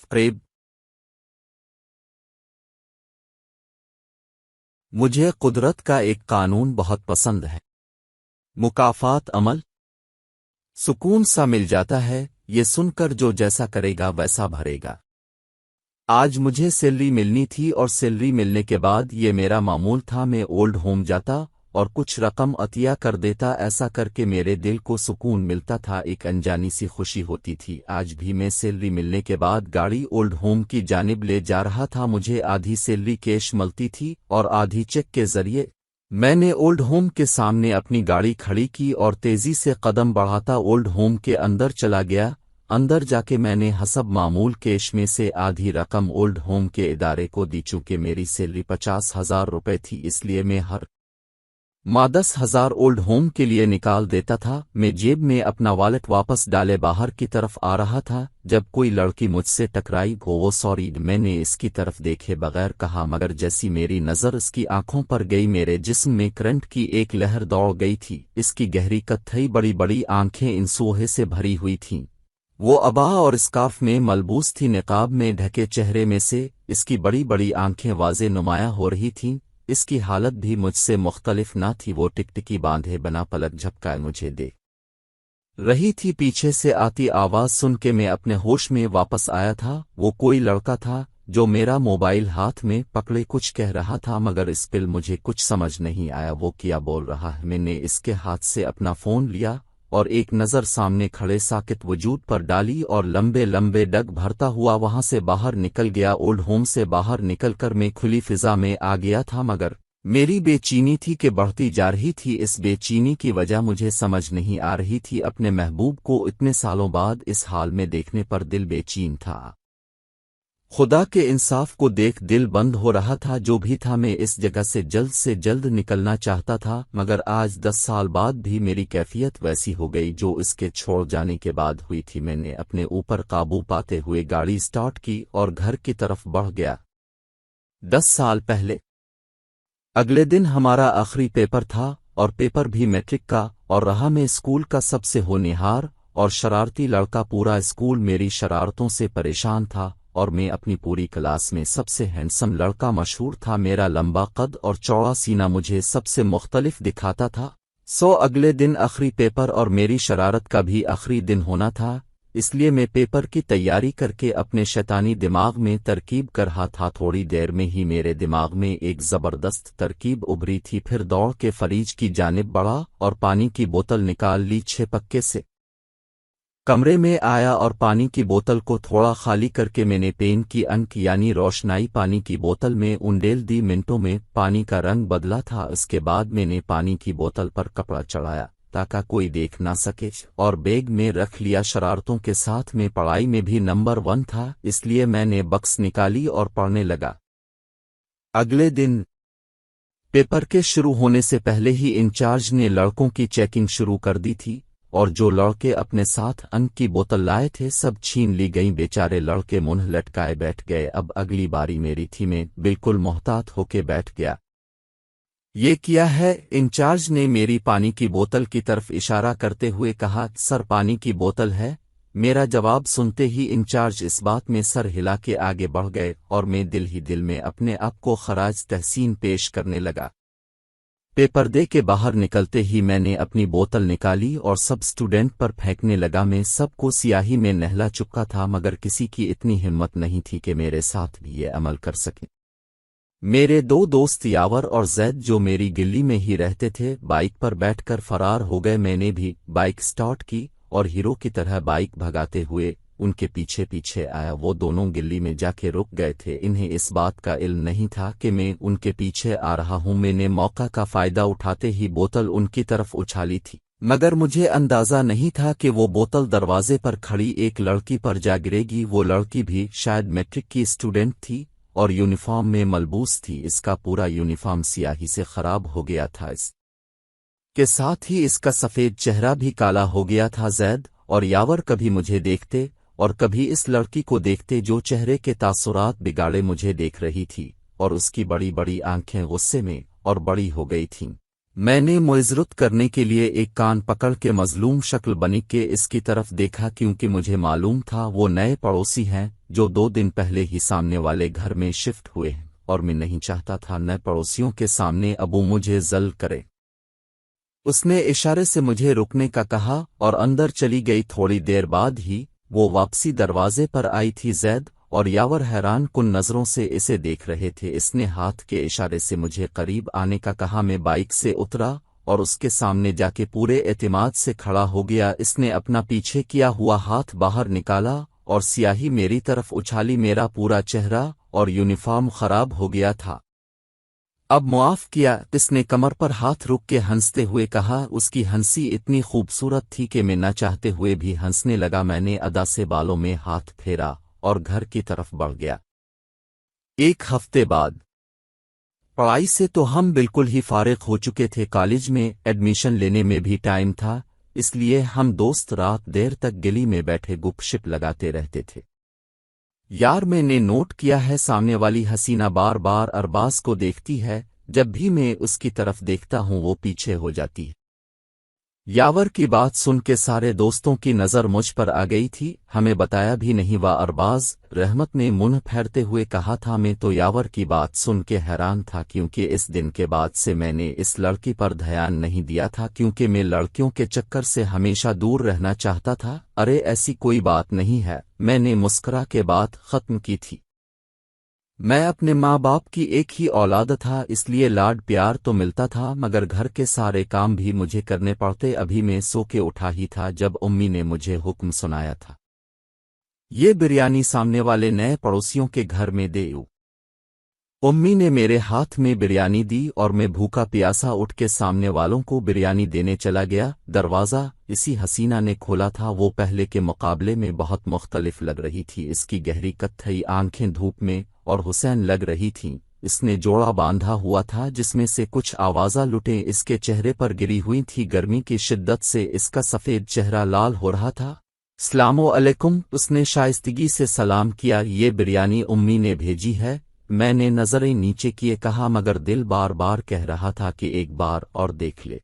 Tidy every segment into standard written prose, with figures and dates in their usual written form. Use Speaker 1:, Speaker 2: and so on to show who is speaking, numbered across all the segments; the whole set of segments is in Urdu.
Speaker 1: فریب۔ مجھے قدرت کا ایک قانون بہت پسند ہے۔ مکافات عمل سکون سا مل جاتا ہے یہ سن کر جو جیسا کرے گا ویسا بھرے گا۔ آج مجھے سیلری ملنی تھی اور سیلری ملنے کے بعد یہ میرا معمول تھا میں اولڈ ہوم جاتا اور کچھ رقم عطیہ کر دیتا، ایسا کر کے میرے دل کو سکون ملتا تھا، ایک انجانی سی خوشی ہوتی تھی۔ آج بھی میں سیلری ملنے کے بعد گاڑی اولڈ ہوم کی جانب لے جا رہا تھا، مجھے آدھی سیلری کیش ملتی تھی اور آدھی چیک کے ذریعے۔ میں نے اولڈ ہوم کے سامنے اپنی گاڑی کھڑی کی اور تیزی سے قدم بڑھاتا اولڈ ہوم کے اندر چلا گیا۔ اندر جا کے میں نے حسب معمول کیش میں سے آدھی رقم اولڈ ہوم کے ادارے کو دی، چونکہ میری سیلری 50,000 روپے تھی اس لیے میں ہر ماہ 10,000 اولڈ ہوم کے لیے نکال دیتا تھا۔ میں جیب میں اپنا والٹ واپس ڈالے باہر کی طرف آ رہا تھا جب کوئی لڑکی مجھ سے ٹکرائی۔ وہ سوری، میں نے اس کی طرف دیکھے بغیر کہا، مگر جیسی میری نظر اس کی آنکھوں پر گئی میرے جسم میں کرنٹ کی ایک لہر دوڑ گئی تھی۔ اس کی گہری کتھئی بڑی بڑی آنکھیں انسوہے سے بھری ہوئی تھیں، وہ عباءہ اور اسکارف میں ملبوس تھی، نقاب میں ڈھکے چہرے میں سے اس کی بڑی بڑی آنکھیں واضح نمایاں ہو رہی تھیں۔ اس کی حالت بھی مجھ سے مختلف نہ تھی، وہ ٹکٹکی باندھے بنا پلک جھپکائے مجھے دیکھ رہی تھی۔ پیچھے سے آتی آواز سن کے میں اپنے ہوش میں واپس آیا تھا۔ وہ کوئی لڑکا تھا جو میرا موبائل ہاتھ میں پکڑے کچھ کہہ رہا تھا، مگر اس پل مجھے کچھ سمجھ نہیں آیا وہ کیا بول رہا ہے۔ میں نے اس کے ہاتھ سے اپنا فون لیا اور ایک نظر سامنے کھڑے ساکت وجود پر ڈالی اور لمبے لمبے ڈگ بھرتا ہوا وہاں سے باہر نکل گیا۔ اولڈ ہوم سے باہر نکل کر میں کھلی فضا میں آ گیا تھا، مگر میری بے چینی تھی کہ بڑھتی جا رہی تھی۔ اس بے چینی کی وجہ مجھے سمجھ نہیں آ رہی تھی۔ اپنے محبوب کو اتنے سالوں بعد اس حال میں دیکھنے پر دل بے چین تھا۔ خدا کے انصاف کو دیکھ دل بند ہو رہا تھا۔ جو بھی تھا میں اس جگہ سے جلد نکلنا چاہتا تھا، مگر آج 10 سال بعد بھی میری کیفیت ویسی ہو گئی جو اس کے چھوڑ جانے کے بعد ہوئی تھی۔ میں نے اپنے اوپر قابو پاتے ہوئے گاڑی سٹارٹ کی اور گھر کی طرف بڑھ گیا۔ 10 سال پہلے اگلے دن ہمارا آخری پیپر تھا اور پیپر بھی میٹرک کا، اور رہا میں اسکول کا سب سے ہونہار اور شرارتی لڑکا۔ پورا اسکول میری شرارتوں سے پریشان تھا اور میں اپنی پوری کلاس میں سب سے ہینڈسم لڑکا مشہور تھا۔ میرا لمبا قد اور چوڑا سینہ مجھے سب سے مختلف دکھاتا تھا۔ اگلے دن آخری پیپر اور میری شرارت کا بھی آخری دن ہونا تھا، اس لیے میں پیپر کی تیاری کر کے اپنے شیطانی دماغ میں ترکیب کر رہا تھا۔ تھوڑی دیر میں ہی میرے دماغ میں ایک زبردست ترکیب ابھری تھی، پھر دوڑ کے فریج کی جانب بڑھا اور پانی کی بوتل نکال لی۔ 6 پکے سے کمرے میں آیا اور پانی کی بوتل کو تھوڑا خالی کر کے میں نے پین کی انک یعنی روشنائی پانی کی بوتل میں انڈیل دی۔ منٹوں میں پانی کا رنگ بدلا تھا۔ اس کے بعد میں نے پانی کی بوتل پر کپڑا چڑھایا تاکہ کوئی دیکھ نہ سکے اور بیگ میں رکھ لیا۔ شرارتوں کے ساتھ میں پڑھائی میں بھی نمبر 1 تھا، اس لیے میں نے بکس نکالی اور پڑھنے لگا۔ اگلے دن پیپر کے شروع ہونے سے پہلے ہی انچارج نے لڑکوں کی چیکنگ شروع کر دی تھی اور جو لڑکے اپنے ساتھ انک کی بوتل لائے تھے سب چھین لی گئیں۔ بیچارے لڑکے منہ لٹکائے بیٹھ گئے۔ اب اگلی باری میری تھی، میں بالکل محتاط ہو کے بیٹھ گیا۔ یہ کیا ہے؟ انچارج نے میری پانی کی بوتل کی طرف اشارہ کرتے ہوئے کہا۔ سر، پانی کی بوتل ہے۔ میرا جواب سنتے ہی انچارج اس بات میں سر ہلا کے آگے بڑھ گئے اور میں دل ہی دل میں اپنے آپ کو خراج تحسین پیش کرنے لگا۔ پیپر دے کے باہر نکلتے ہی میں نے اپنی بوتل نکالی اور سب سٹوڈنٹ پر پھینکنے لگا۔ میں سب کو سیاہی میں نہلا چکا تھا، مگر کسی کی اتنی ہمت نہیں تھی کہ میرے ساتھ بھی یہ عمل کر سکیں۔ میرے 2 دوست یاور اور زید جو میری گلی میں ہی رہتے تھے بائک پر بیٹھ کر فرار ہو گئے۔ میں نے بھی بائک سٹارٹ کی اور ہیرو کی طرح بائک بھگاتے ہوئے ان کے پیچھے پیچھے آیا۔ وہ دونوں گلی میں جا کے رک گئے تھے، انہیں اس بات کا علم نہیں تھا کہ میں ان کے پیچھے آ رہا ہوں۔ میں نے موقع کا فائدہ اٹھاتے ہی بوتل ان کی طرف اچھالی تھی، مگر مجھے اندازہ نہیں تھا کہ وہ بوتل دروازے پر کھڑی ایک لڑکی پر جا گرے گی۔ وہ لڑکی بھی شاید میٹرک کی اسٹوڈنٹ تھی اور یونیفارم میں ملبوس تھی۔ اس کا پورا یونیفارم سیاہی سے خراب ہو گیا تھا، اس کے ساتھ ہی اس کا سفید چہرہ بھی کالا ہو گیا تھا۔ زید اور یاور کبھی مجھے دیکھتے اور کبھی اس لڑکی کو دیکھتے جو چہرے کے تاثرات بگاڑے مجھے دیکھ رہی تھی، اور اس کی بڑی بڑی آنکھیں غصے میں اور بڑی ہو گئی تھیں۔ میں نے معذرت کرنے کے لیے ایک کان پکڑ کے مظلوم شکل بنی کے اس کی طرف دیکھا کیونکہ مجھے معلوم تھا وہ نئے پڑوسی ہیں جو 2 دن پہلے ہی سامنے والے گھر میں شفٹ ہوئے ہیں اور میں نہیں چاہتا تھا نئے پڑوسیوں کے سامنے ابو مجھے ذل کرے۔ اس نے اشارے سے مجھے رکنے کا کہا اور اندر چلی گئی۔ تھوڑی دیر بعد ہی وہ واپسی دروازے پر آئی تھی۔ زید اور یاور حیران کن نظروں سے اسے دیکھ رہے تھے۔ اس نے ہاتھ کے اشارے سے مجھے قریب آنے کا کہا۔ میں بائک سے اترا اور اس کے سامنے جا کے پورے اعتماد سے کھڑا ہو گیا۔ اس نے اپنا پیچھے کیا ہوا ہاتھ باہر نکالا اور سیاہی میری طرف اچھالی۔ میرا پورا چہرہ اور یونیفارم خراب ہو گیا تھا۔ اب معاف کیا، اس نے کمر پر ہاتھ رکھ کے ہنستے ہوئے کہا۔ اس کی ہنسی اتنی خوبصورت تھی کہ میں نہ چاہتے ہوئے بھی ہنسنے لگا۔ میں نے ادا سے بالوں میں ہاتھ پھیرا اور گھر کی طرف بڑھ گیا۔ 1 ہفتے بعد پڑھائی سے تو ہم بالکل ہی فارغ ہو چکے تھے۔ کالج میں ایڈمیشن لینے میں بھی ٹائم تھا، اس لیے ہم دوست رات دیر تک گلی میں بیٹھے گپ شپ لگاتے رہتے تھے۔ یار میں نے نوٹ کیا ہے سامنے والی حسینہ بار بار ارباز کو دیکھتی ہے، جب بھی میں اس کی طرف دیکھتا ہوں وہ پیچھے ہو جاتی ہے۔ یاور کی بات سن کے سارے دوستوں کی نظر مجھ پر آ گئی تھی۔ ہمیں بتایا بھی نہیں وا ارباز، رحمت نے منہ پھیرتے ہوئے کہا تھا۔ میں تو یاور کی بات سن کے حیران تھا کیونکہ اس دن کے بعد سے میں نے اس لڑکی پر دھیان نہیں دیا تھا کیونکہ میں لڑکیوں کے چکر سے ہمیشہ دور رہنا چاہتا تھا۔ ارے ایسی کوئی بات نہیں ہے، میں نے مسکرا کے بات ختم کی تھی۔ میں اپنے ماں باپ کی ایک ہی اولاد تھا، اس لیے لاڈ پیار تو ملتا تھا مگر گھر کے سارے کام بھی مجھے کرنے پڑتے۔ ابھی میں سو کے اٹھا ہی تھا جب امی نے مجھے حکم سنایا تھا، یہ بریانی سامنے والے نئے پڑوسیوں کے گھر میں دے۔ امی نے میرے ہاتھ میں بریانی دی اور میں بھوکا پیاسا اٹھ کے سامنے والوں کو بریانی دینے چلا گیا۔ دروازہ اسی حسینہ نے کھولا تھا۔ وہ پہلے کے مقابلے میں بہت مختلف لگ رہی تھی۔ اس کی گہری کتھئی آنکھیں دھوپ میں اور حسین لگ رہی تھیں۔ اس نے جوڑا باندھا ہوا تھا جس میں سے کچھ آوازہ لٹیں اس کے چہرے پر گری ہوئی تھی۔ گرمی کی شدت سے اس کا سفید چہرہ لال ہو رہا تھا۔ السلام علیکم، اس نے شائستگی سے سلام کیا۔ یہ بریانی امی نے بھیجی ہے، میں نے نظریں نیچے کیے کہا مگر دل بار بار کہہ رہا تھا کہ ایک بار اور دیکھ لے۔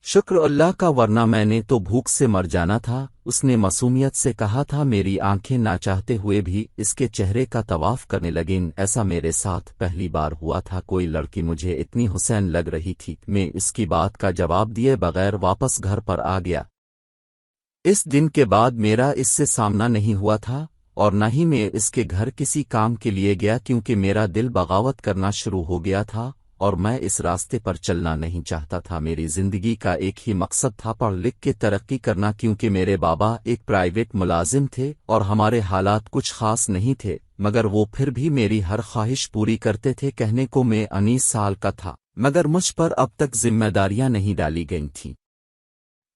Speaker 1: شکر اللہ کا، ورنہ میں نے تو بھوک سے مر جانا تھا، اس نے معصومیت سے کہا تھا۔ میری آنکھیں نہ چاہتے ہوئے بھی اس کے چہرے کا طواف کرنے لگیں۔ ایسا میرے ساتھ پہلی بار ہوا تھا، کوئی لڑکی مجھے اتنی حسین لگ رہی تھی۔ میں اس کی بات کا جواب دیے بغیر واپس گھر پر آ گیا۔ اس دن کے بعد میرا اس سے سامنا نہیں ہوا تھا اور نہ ہی میں اس کے گھر کسی کام کے لیے گیا کیونکہ میرا دل بغاوت کرنا شروع ہو گیا تھا اور میں اس راستے پر چلنا نہیں چاہتا تھا۔ میری زندگی کا ایک ہی مقصد تھا، پڑھ لکھ کے ترقی کرنا، کیونکہ میرے بابا ایک پرائیویٹ ملازم تھے اور ہمارے حالات کچھ خاص نہیں تھے مگر وہ پھر بھی میری ہر خواہش پوری کرتے تھے۔ کہنے کو میں 19 سال کا تھا مگر مجھ پر اب تک ذمہ داریاں نہیں ڈالی گئی تھیں۔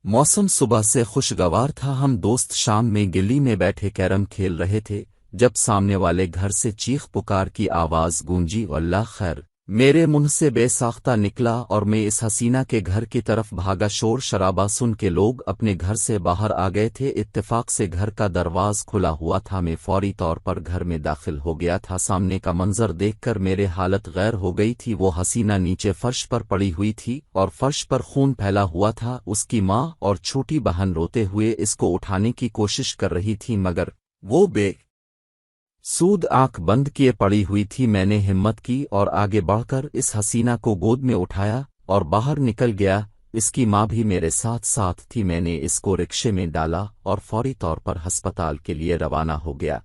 Speaker 1: موسم صبح سے خوشگوار تھا۔ ہم دوست شام میں گلی میں بیٹھے کیرم کھیل رہے تھے جب سامنے والے گھر سے چیخ پکار کی آواز گونجی۔ اللہ خیر، میرے منہ سے بے ساختہ نکلا اور میں اس حسینہ کے گھر کی طرف بھاگا۔ شور شرابہ سن کے لوگ اپنے گھر سے باہر آ گئے تھے۔ اتفاق سے گھر کا دروازہ کھلا ہوا تھا۔ میں فوری طور پر گھر میں داخل ہو گیا تھا۔ سامنے کا منظر دیکھ کر میرے حالت غیر ہو گئی تھی۔ وہ حسینہ نیچے فرش پر پڑی ہوئی تھی اور فرش پر خون پھیلا ہوا تھا۔ اس کی ماں اور چھوٹی بہن روتے ہوئے اس کو اٹھانے کی کوشش کر رہی تھی مگر وہ بے سود آنکھ بند کیے پڑی ہوئی تھی۔ میں نے ہمت کی اور آگے بڑھ کر اس حسینہ کو گود میں اٹھایا اور باہر نکل گیا۔ اس کی ماں بھی میرے ساتھ ساتھ تھی۔ میں نے اس کو رکشے میں ڈالا اور فوری طور پر ہسپتال کے لیے روانہ ہو گیا۔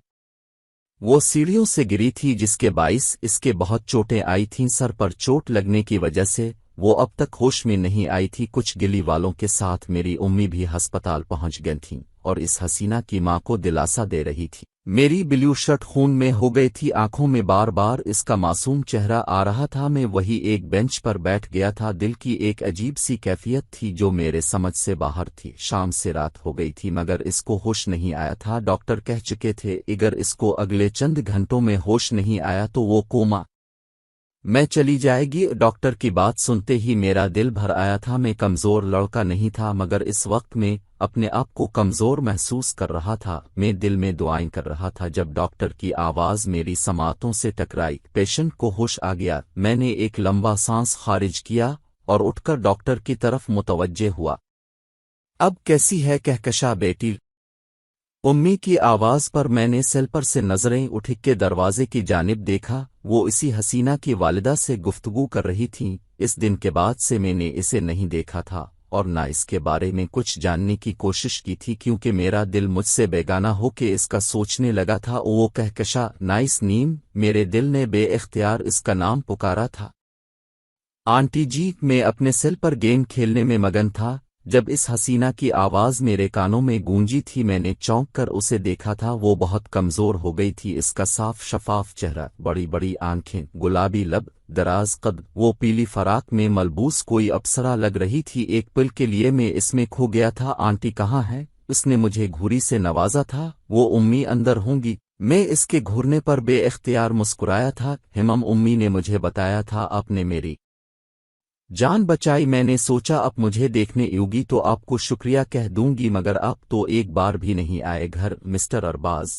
Speaker 1: وہ سیڑھیوں سے گری تھی جس کے باعث اس کے بہت چوٹیں آئی تھیں۔ سر پر چوٹ لگنے کی وجہ سے وہ اب تک ہوش میں نہیں آئی تھی۔ کچھ گلی والوں کے ساتھ میری امی بھی ہسپتال پہنچ گئی تھیں اور اس حسینہ کی ماں کو دلاسا دے رہی تھی۔ میری بلیو شرٹ خون میں ہو گئی تھی، آنکھوں میں بار بار اس کا معصوم چہرہ آ رہا تھا۔ میں وہی ایک بینچ پر بیٹھ گیا تھا۔ دل کی ایک عجیب سی کیفیت تھی جو میرے سمجھ سے باہر تھی۔ شام سے رات ہو گئی تھی مگر اس کو ہوش نہیں آیا تھا۔ ڈاکٹر کہہ چکے تھے اگر اس کو اگلے چند گھنٹوں میں ہوش نہیں آیا تو وہ کوما میں چلی جائے گی۔ ڈاکٹر کی بات سنتے ہی میرا دل بھر آیا تھا۔ میں کمزور لڑکا نہیں تھا مگر اس وقت میں اپنے آپ کو کمزور محسوس کر رہا تھا۔ میں دل میں دعائیں کر رہا تھا جب ڈاکٹر کی آواز میری سماعتوں سے ٹکرائی۔ پیشنٹ کو ہوش آ گیا۔ میں نے ایک لمبا سانس خارج کیا اور اٹھ کر ڈاکٹر کی طرف متوجہ ہوا۔ اب کیسی ہے کہکشاں بیٹی؟ امی کی آواز پر میں نے سیل پر سے نظریں اٹھ کے دروازے کی جانب دیکھا، وہ اسی حسینہ کی والدہ سے گفتگو کر رہی تھیں۔ اس دن کے بعد سے میں نے اسے نہیں دیکھا تھا اور نہ اس کے بارے میں کچھ جاننے کی کوشش کی تھی، کیونکہ میرا دل مجھ سے بیگانہ ہو کے اس کا سوچنے لگا تھا۔ وہ کہکشاں نائس نیم، میرے دل نے بے اختیار اس کا نام پکارا تھا۔ آنٹی جی، میں اپنے سیل پر گیم کھیلنے میں مگن تھا جب اس حسینہ کی آواز میرے کانوں میں گونجی تھی۔ میں نے چونک کر اسے دیکھا تھا، وہ بہت کمزور ہو گئی تھی۔ اس کا صاف شفاف چہرہ، بڑی بڑی آنکھیں، گلابی لب، دراز قد، وہ پیلی فراق میں ملبوس کوئی اپسرا لگ رہی تھی۔ ایک پل کے لیے میں اس میں کھو گیا تھا۔ آنٹی کہاں ہے؟ اس نے مجھے گھوری سے نوازا تھا۔ وہ امی اندر ہوں گی؟ میں اس کے گھورنے پر بے اختیار مسکرایا تھا۔ امی نے مجھے بتایا تھا آپ نے میری جان بچائی۔ میں نے سوچا اب مجھے دیکھنے ہوگی تو آپ کو شکریہ کہہ دوں گی، مگر آپ تو ایک بار بھی نہیں آئے گھر مسٹر ارباز۔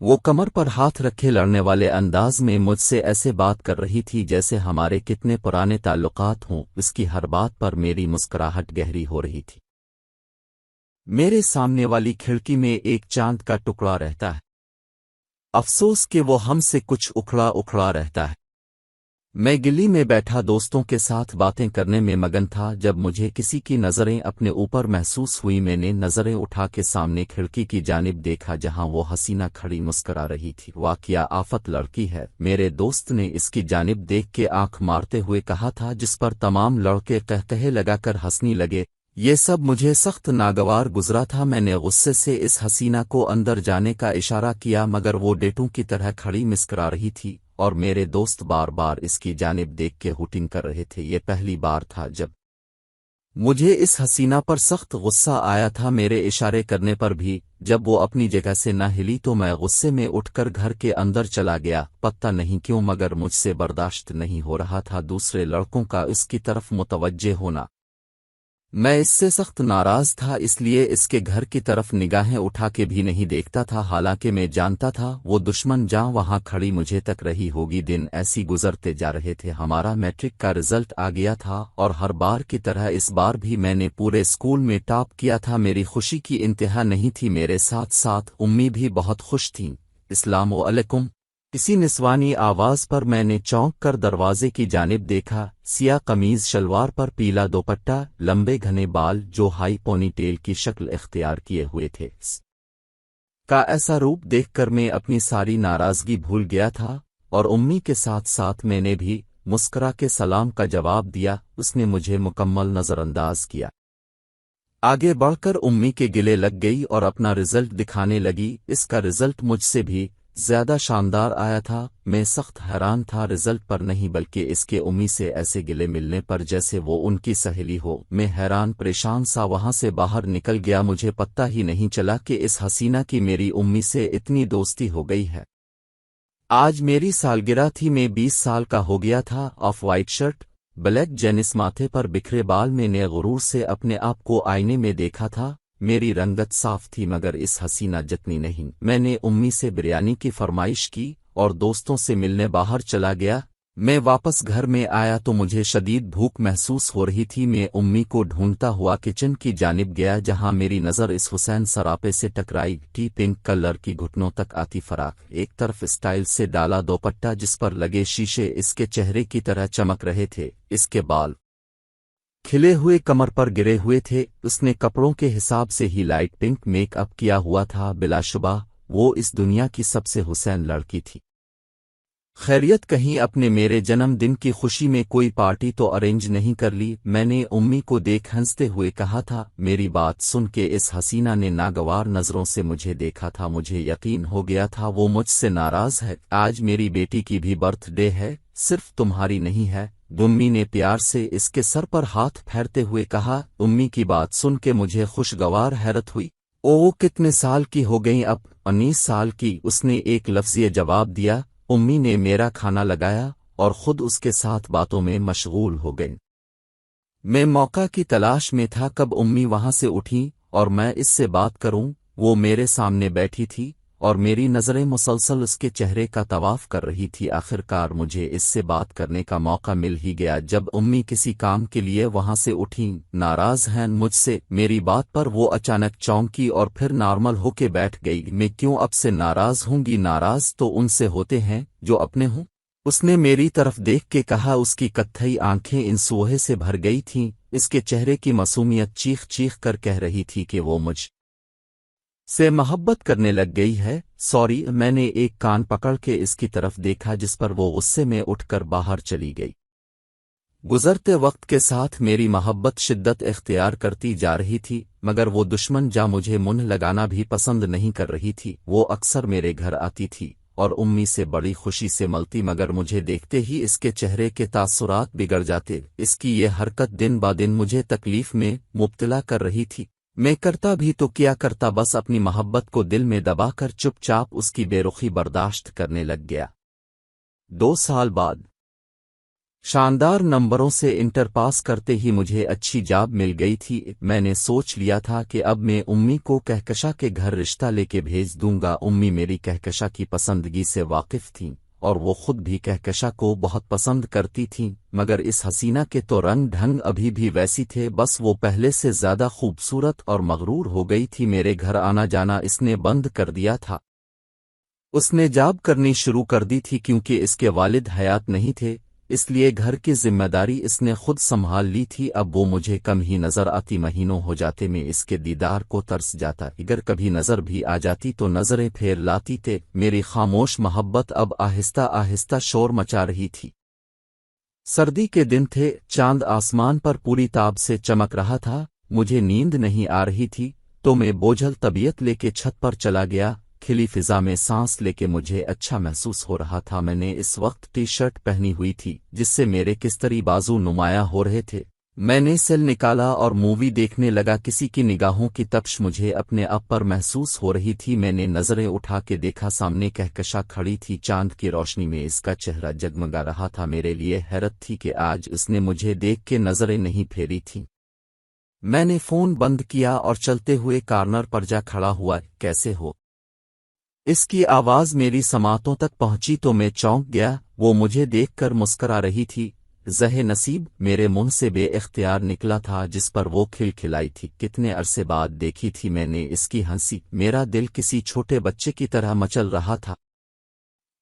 Speaker 1: وہ کمر پر ہاتھ رکھے لڑنے والے انداز میں مجھ سے ایسے بات کر رہی تھی جیسے ہمارے کتنے پرانے تعلقات ہوں۔ اس کی ہر بات پر میری مسکراہٹ گہری ہو رہی تھی۔ میرے سامنے والی کھڑکی میں ایک چاند کا ٹکڑا رہتا ہے، افسوس کہ وہ ہم سے کچھ اکھڑا اکھڑا رہتا ہے۔ میں گلی میں بیٹھا دوستوں کے ساتھ باتیں کرنے میں مگن تھا جب مجھے کسی کی نظریں اپنے اوپر محسوس ہوئی۔ میں نے نظریں اٹھا کے سامنے کھڑکی کی جانب دیکھا جہاں وہ حسینہ کھڑی مسکرا رہی تھی۔ واقعہ آفت لڑکی ہے، میرے دوست نے اس کی جانب دیکھ کے آنکھ مارتے ہوئے کہا تھا، جس پر تمام لڑکے قہقہے لگا کر ہنسنے لگے۔ یہ سب مجھے سخت ناگوار گزرا تھا۔ میں نے غصے سے اس حسینہ کو اندر جانے کا اشارہ کیا، مگر وہ ڈیٹوں کی طرح کھڑی مسکرا رہی تھی اور میرے دوست بار بار اس کی جانب دیکھ کے ہوٹنگ کر رہے تھے۔ یہ پہلی بار تھا جب مجھے اس حسینہ پر سخت غصہ آیا تھا، میرے اشارے کرنے پر بھی۔ جب وہ اپنی جگہ سے نہ ہلی تو میں غصے میں اٹھ کر گھر کے اندر چلا گیا۔ پتہ نہیں کیوں مگر مجھ سے برداشت نہیں ہو رہا تھا دوسرے لڑکوں کا اس کی طرف متوجہ ہونا۔ میں اس سے سخت ناراض تھا، اس لیے اس کے گھر کی طرف نگاہیں اٹھا کے بھی نہیں دیکھتا تھا، حالانکہ میں جانتا تھا وہ دشمن جاں وہاں کھڑی مجھے تک رہی ہوگی۔ دن ایسی گزرتے جا رہے تھے، ہمارا میٹرک کا رزلٹ آ گیا تھا اور ہر بار کی طرح اس بار بھی میں نے پورے اسکول میں ٹاپ کیا تھا۔ میری خوشی کی انتہا نہیں تھی، میرے ساتھ ساتھ امی بھی بہت خوش تھیں۔ السلام علیکم، کسی نسوانی آواز پر میں نے چونک کر دروازے کی جانب دیکھا۔ سیاہ قمیض، شلوار پر پیلا دوپٹہ، لمبے گھنے بال جو ہائی پونی ٹیل کی شکل اختیار کیے ہوئے تھے۔ کا ایسا روپ دیکھ کر میں اپنی ساری ناراضگی بھول گیا تھا اور امی کے ساتھ ساتھ میں نے بھی مسکرا کے سلام کا جواب دیا۔ اس نے مجھے مکمل نظر انداز کیا، آگے بڑھ کر امی کے گلے لگ گئی اور اپنا رزلٹ دکھانے لگی۔ اس کا رزلٹ مجھ سے بھی زیادہ شاندار آیا تھا۔ میں سخت حیران تھا، رزلٹ پر نہیں بلکہ اس کے امی سے ایسے گلے ملنے پر جیسے وہ ان کی سہیلی ہو۔ میں حیران پریشان سا وہاں سے باہر نکل گیا، مجھے پتہ ہی نہیں چلا کہ اس حسینہ کی میری امی سے اتنی دوستی ہو گئی ہے۔ آج میری سالگرہ تھی، میں 20 سال کا ہو گیا تھا۔ Off white shirt, black jeans, ماتھے پر بکھرے بال۔ میں نے غرور سے اپنے آپ کو آئینے میں دیکھا تھا، میری رنگت صاف تھی مگر اس حسینہ جتنی نہیں۔ میں نے امی سے بریانی کی فرمائش کی اور دوستوں سے ملنے باہر چلا گیا۔ میں واپس گھر میں آیا تو مجھے شدید بھوک محسوس ہو رہی تھی۔ میں امی کو ڈھونڈتا ہوا کچن کی جانب گیا جہاں میری نظر اس حسین سراپے سے ٹکرائی۔ ٹی پنک کلر کی گھٹنوں تک آتی فراق، ایک طرف اسٹائل سے ڈالا دوپٹہ جس پر لگے شیشے اس کے چہرے کی طرح چمک رہے تھے، اس کے بال کھلے ہوئے کمر پر گرے ہوئے تھے۔ اس نے کپڑوں کے حساب سے ہی لائٹ پنک میک اپ کیا ہوا تھا، بلا شبہ وہ اس دنیا کی سب سے حسین لڑکی تھی۔ خیریت کہیں اپنے میرے جنم دن کی خوشی میں کوئی پارٹی تو ارینج نہیں کر لی؟ میں نے امی کو دیکھ ہنستے ہوئے کہا تھا۔ میری بات سن کے اس حسینہ نے ناگوار نظروں سے مجھے دیکھا تھا، مجھے یقین ہو گیا تھا وہ مجھ سے ناراض ہے۔ آج میری بیٹی کی بھی برتھ ڈے ہے، صرف تمہاری نہیں ہے، امی نے پیار سے اس کے سر پر ہاتھ پھیرتے ہوئے کہا۔ امی کی بات سن کے مجھے خوشگوار حیرت ہوئی۔ او کتنے سال کی ہو گئیں اب؟ 19 سال کی، اس نے ایک لفظی جواب دیا۔ امی نے میرا کھانا لگایا اور خود اس کے ساتھ باتوں میں مشغول ہو گئیں۔ میں موقع کی تلاش میں تھا کب امی وہاں سے اٹھیں اور میں اس سے بات کروں۔ وہ میرے سامنے بیٹھی تھی اور میری نظریں مسلسل اس کے چہرے کا طواف کر رہی تھی۔ آخرکار مجھے اس سے بات کرنے کا موقع مل ہی گیا جب امی کسی کام کے لیے وہاں سے اٹھیں۔ ناراض ہیں مجھ سے میری بات پر وہ اچانک چونکی اور پھر نارمل ہو کے بیٹھ گئی۔ میں کیوں اب سے ناراض ہوں گی؟ ناراض تو ان سے ہوتے ہیں جو اپنے ہوں۔ اس نے میری طرف دیکھ کے کہا۔ اس کی کتھئی آنکھیں انسوہے سے بھر گئی تھیں، اس کے چہرے کی معصومیت چیخ چیخ کر کہہ رہی تھی کہ وہ مجھ سے محبت کرنے لگ گئی ہے۔ سوری، میں نے ایک کان پکڑ کے اس کی طرف دیکھا جس پر وہ غصے میں اٹھ کر باہر چلی گئی۔ گزرتے وقت کے ساتھ میری محبت شدت اختیار کرتی جا رہی تھی، مگر وہ دشمن جا مجھے منہ لگانا بھی پسند نہیں کر رہی تھی۔ وہ اکثر میرے گھر آتی تھی اور امی سے بڑی خوشی سے ملتی، مگر مجھے دیکھتے ہی اس کے چہرے کے تاثرات بگڑ جاتے۔ اس کی یہ حرکت دن با دن مجھے تکلیف میں مبتلا کر رہی تھی۔ میں کرتا بھی تو کیا کرتا، بس اپنی محبت کو دل میں دبا کر چپ چاپ اس کی بے رخی برداشت کرنے لگ گیا۔ 2 سال بعد شاندار نمبروں سے انٹر پاس کرتے ہی مجھے اچھی جاب مل گئی تھی۔ میں نے سوچ لیا تھا کہ اب میں امی کو کہکشاں کے گھر رشتہ لے کے بھیج دوں گا۔ امی میری کہکشاں کی پسندگی سے واقف تھیں اور وہ خود بھی کہکشاں کو بہت پسند کرتی تھیں، مگر اس حسینہ کے تو رنگ ڈھنگ ابھی بھی ویسی تھے، بس وہ پہلے سے زیادہ خوبصورت اور مغرور ہو گئی تھی۔ میرے گھر آنا جانا اس نے بند کر دیا تھا۔ اس نے جاب کرنی شروع کر دی تھی کیونکہ اس کے والد حیات نہیں تھے، اس لیے گھر کی ذمہ داری اس نے خود سنبھال لی تھی۔ اب وہ مجھے کم ہی نظر آتی، مہینوں ہو جاتے میں اس کے دیدار کو ترس جاتا، اگر کبھی نظر بھی آ جاتی تو نظریں پھیر لاتی تھے۔ میری خاموش محبت اب آہستہ آہستہ شور مچا رہی تھی۔ سردی کے دن تھے، چاند آسمان پر پوری تاب سے چمک رہا تھا، مجھے نیند نہیں آ رہی تھی تو میں بوجھل طبیعت لے کے چھت پر چلا گیا۔ کھلی فضا میں سانس لے کے مجھے اچھا محسوس ہو رہا تھا۔ میں نے اس وقت ٹی شرٹ پہنی ہوئی تھی جس سے میرے کستری بازو نمایاں ہو رہے تھے۔ میں نے سیل نکالا اور مووی دیکھنے لگا۔ کسی کی نگاہوں کی تپش مجھے اپنے آپ پر محسوس ہو رہی تھی۔ میں نے نظریں اٹھا کے دیکھا، سامنے کہکشاں کھڑی تھی، چاند کی روشنی میں اس کا چہرہ جگمگا رہا تھا۔ میرے لیے حیرت تھی کہ آج اس نے مجھے دیکھ کے نظریں نہیں پھیری تھیں۔ میں نے فون بند کیا اور چلتے ہوئے کارنر پر جا کھڑا ہوا۔ کیسے ہو؟ اس کی آواز میری سماعتوں تک پہنچی تو میں چونک گیا۔ وہ مجھے دیکھ کر مسکرا رہی تھی۔ زہ نصیب میرے منہ سے بے اختیار نکلا تھا، جس پر وہ کھلکھلائی تھی۔ کتنے عرصے بعد دیکھی تھی میں نے اس کی ہنسی، میرا دل کسی چھوٹے بچے کی طرح مچل رہا تھا۔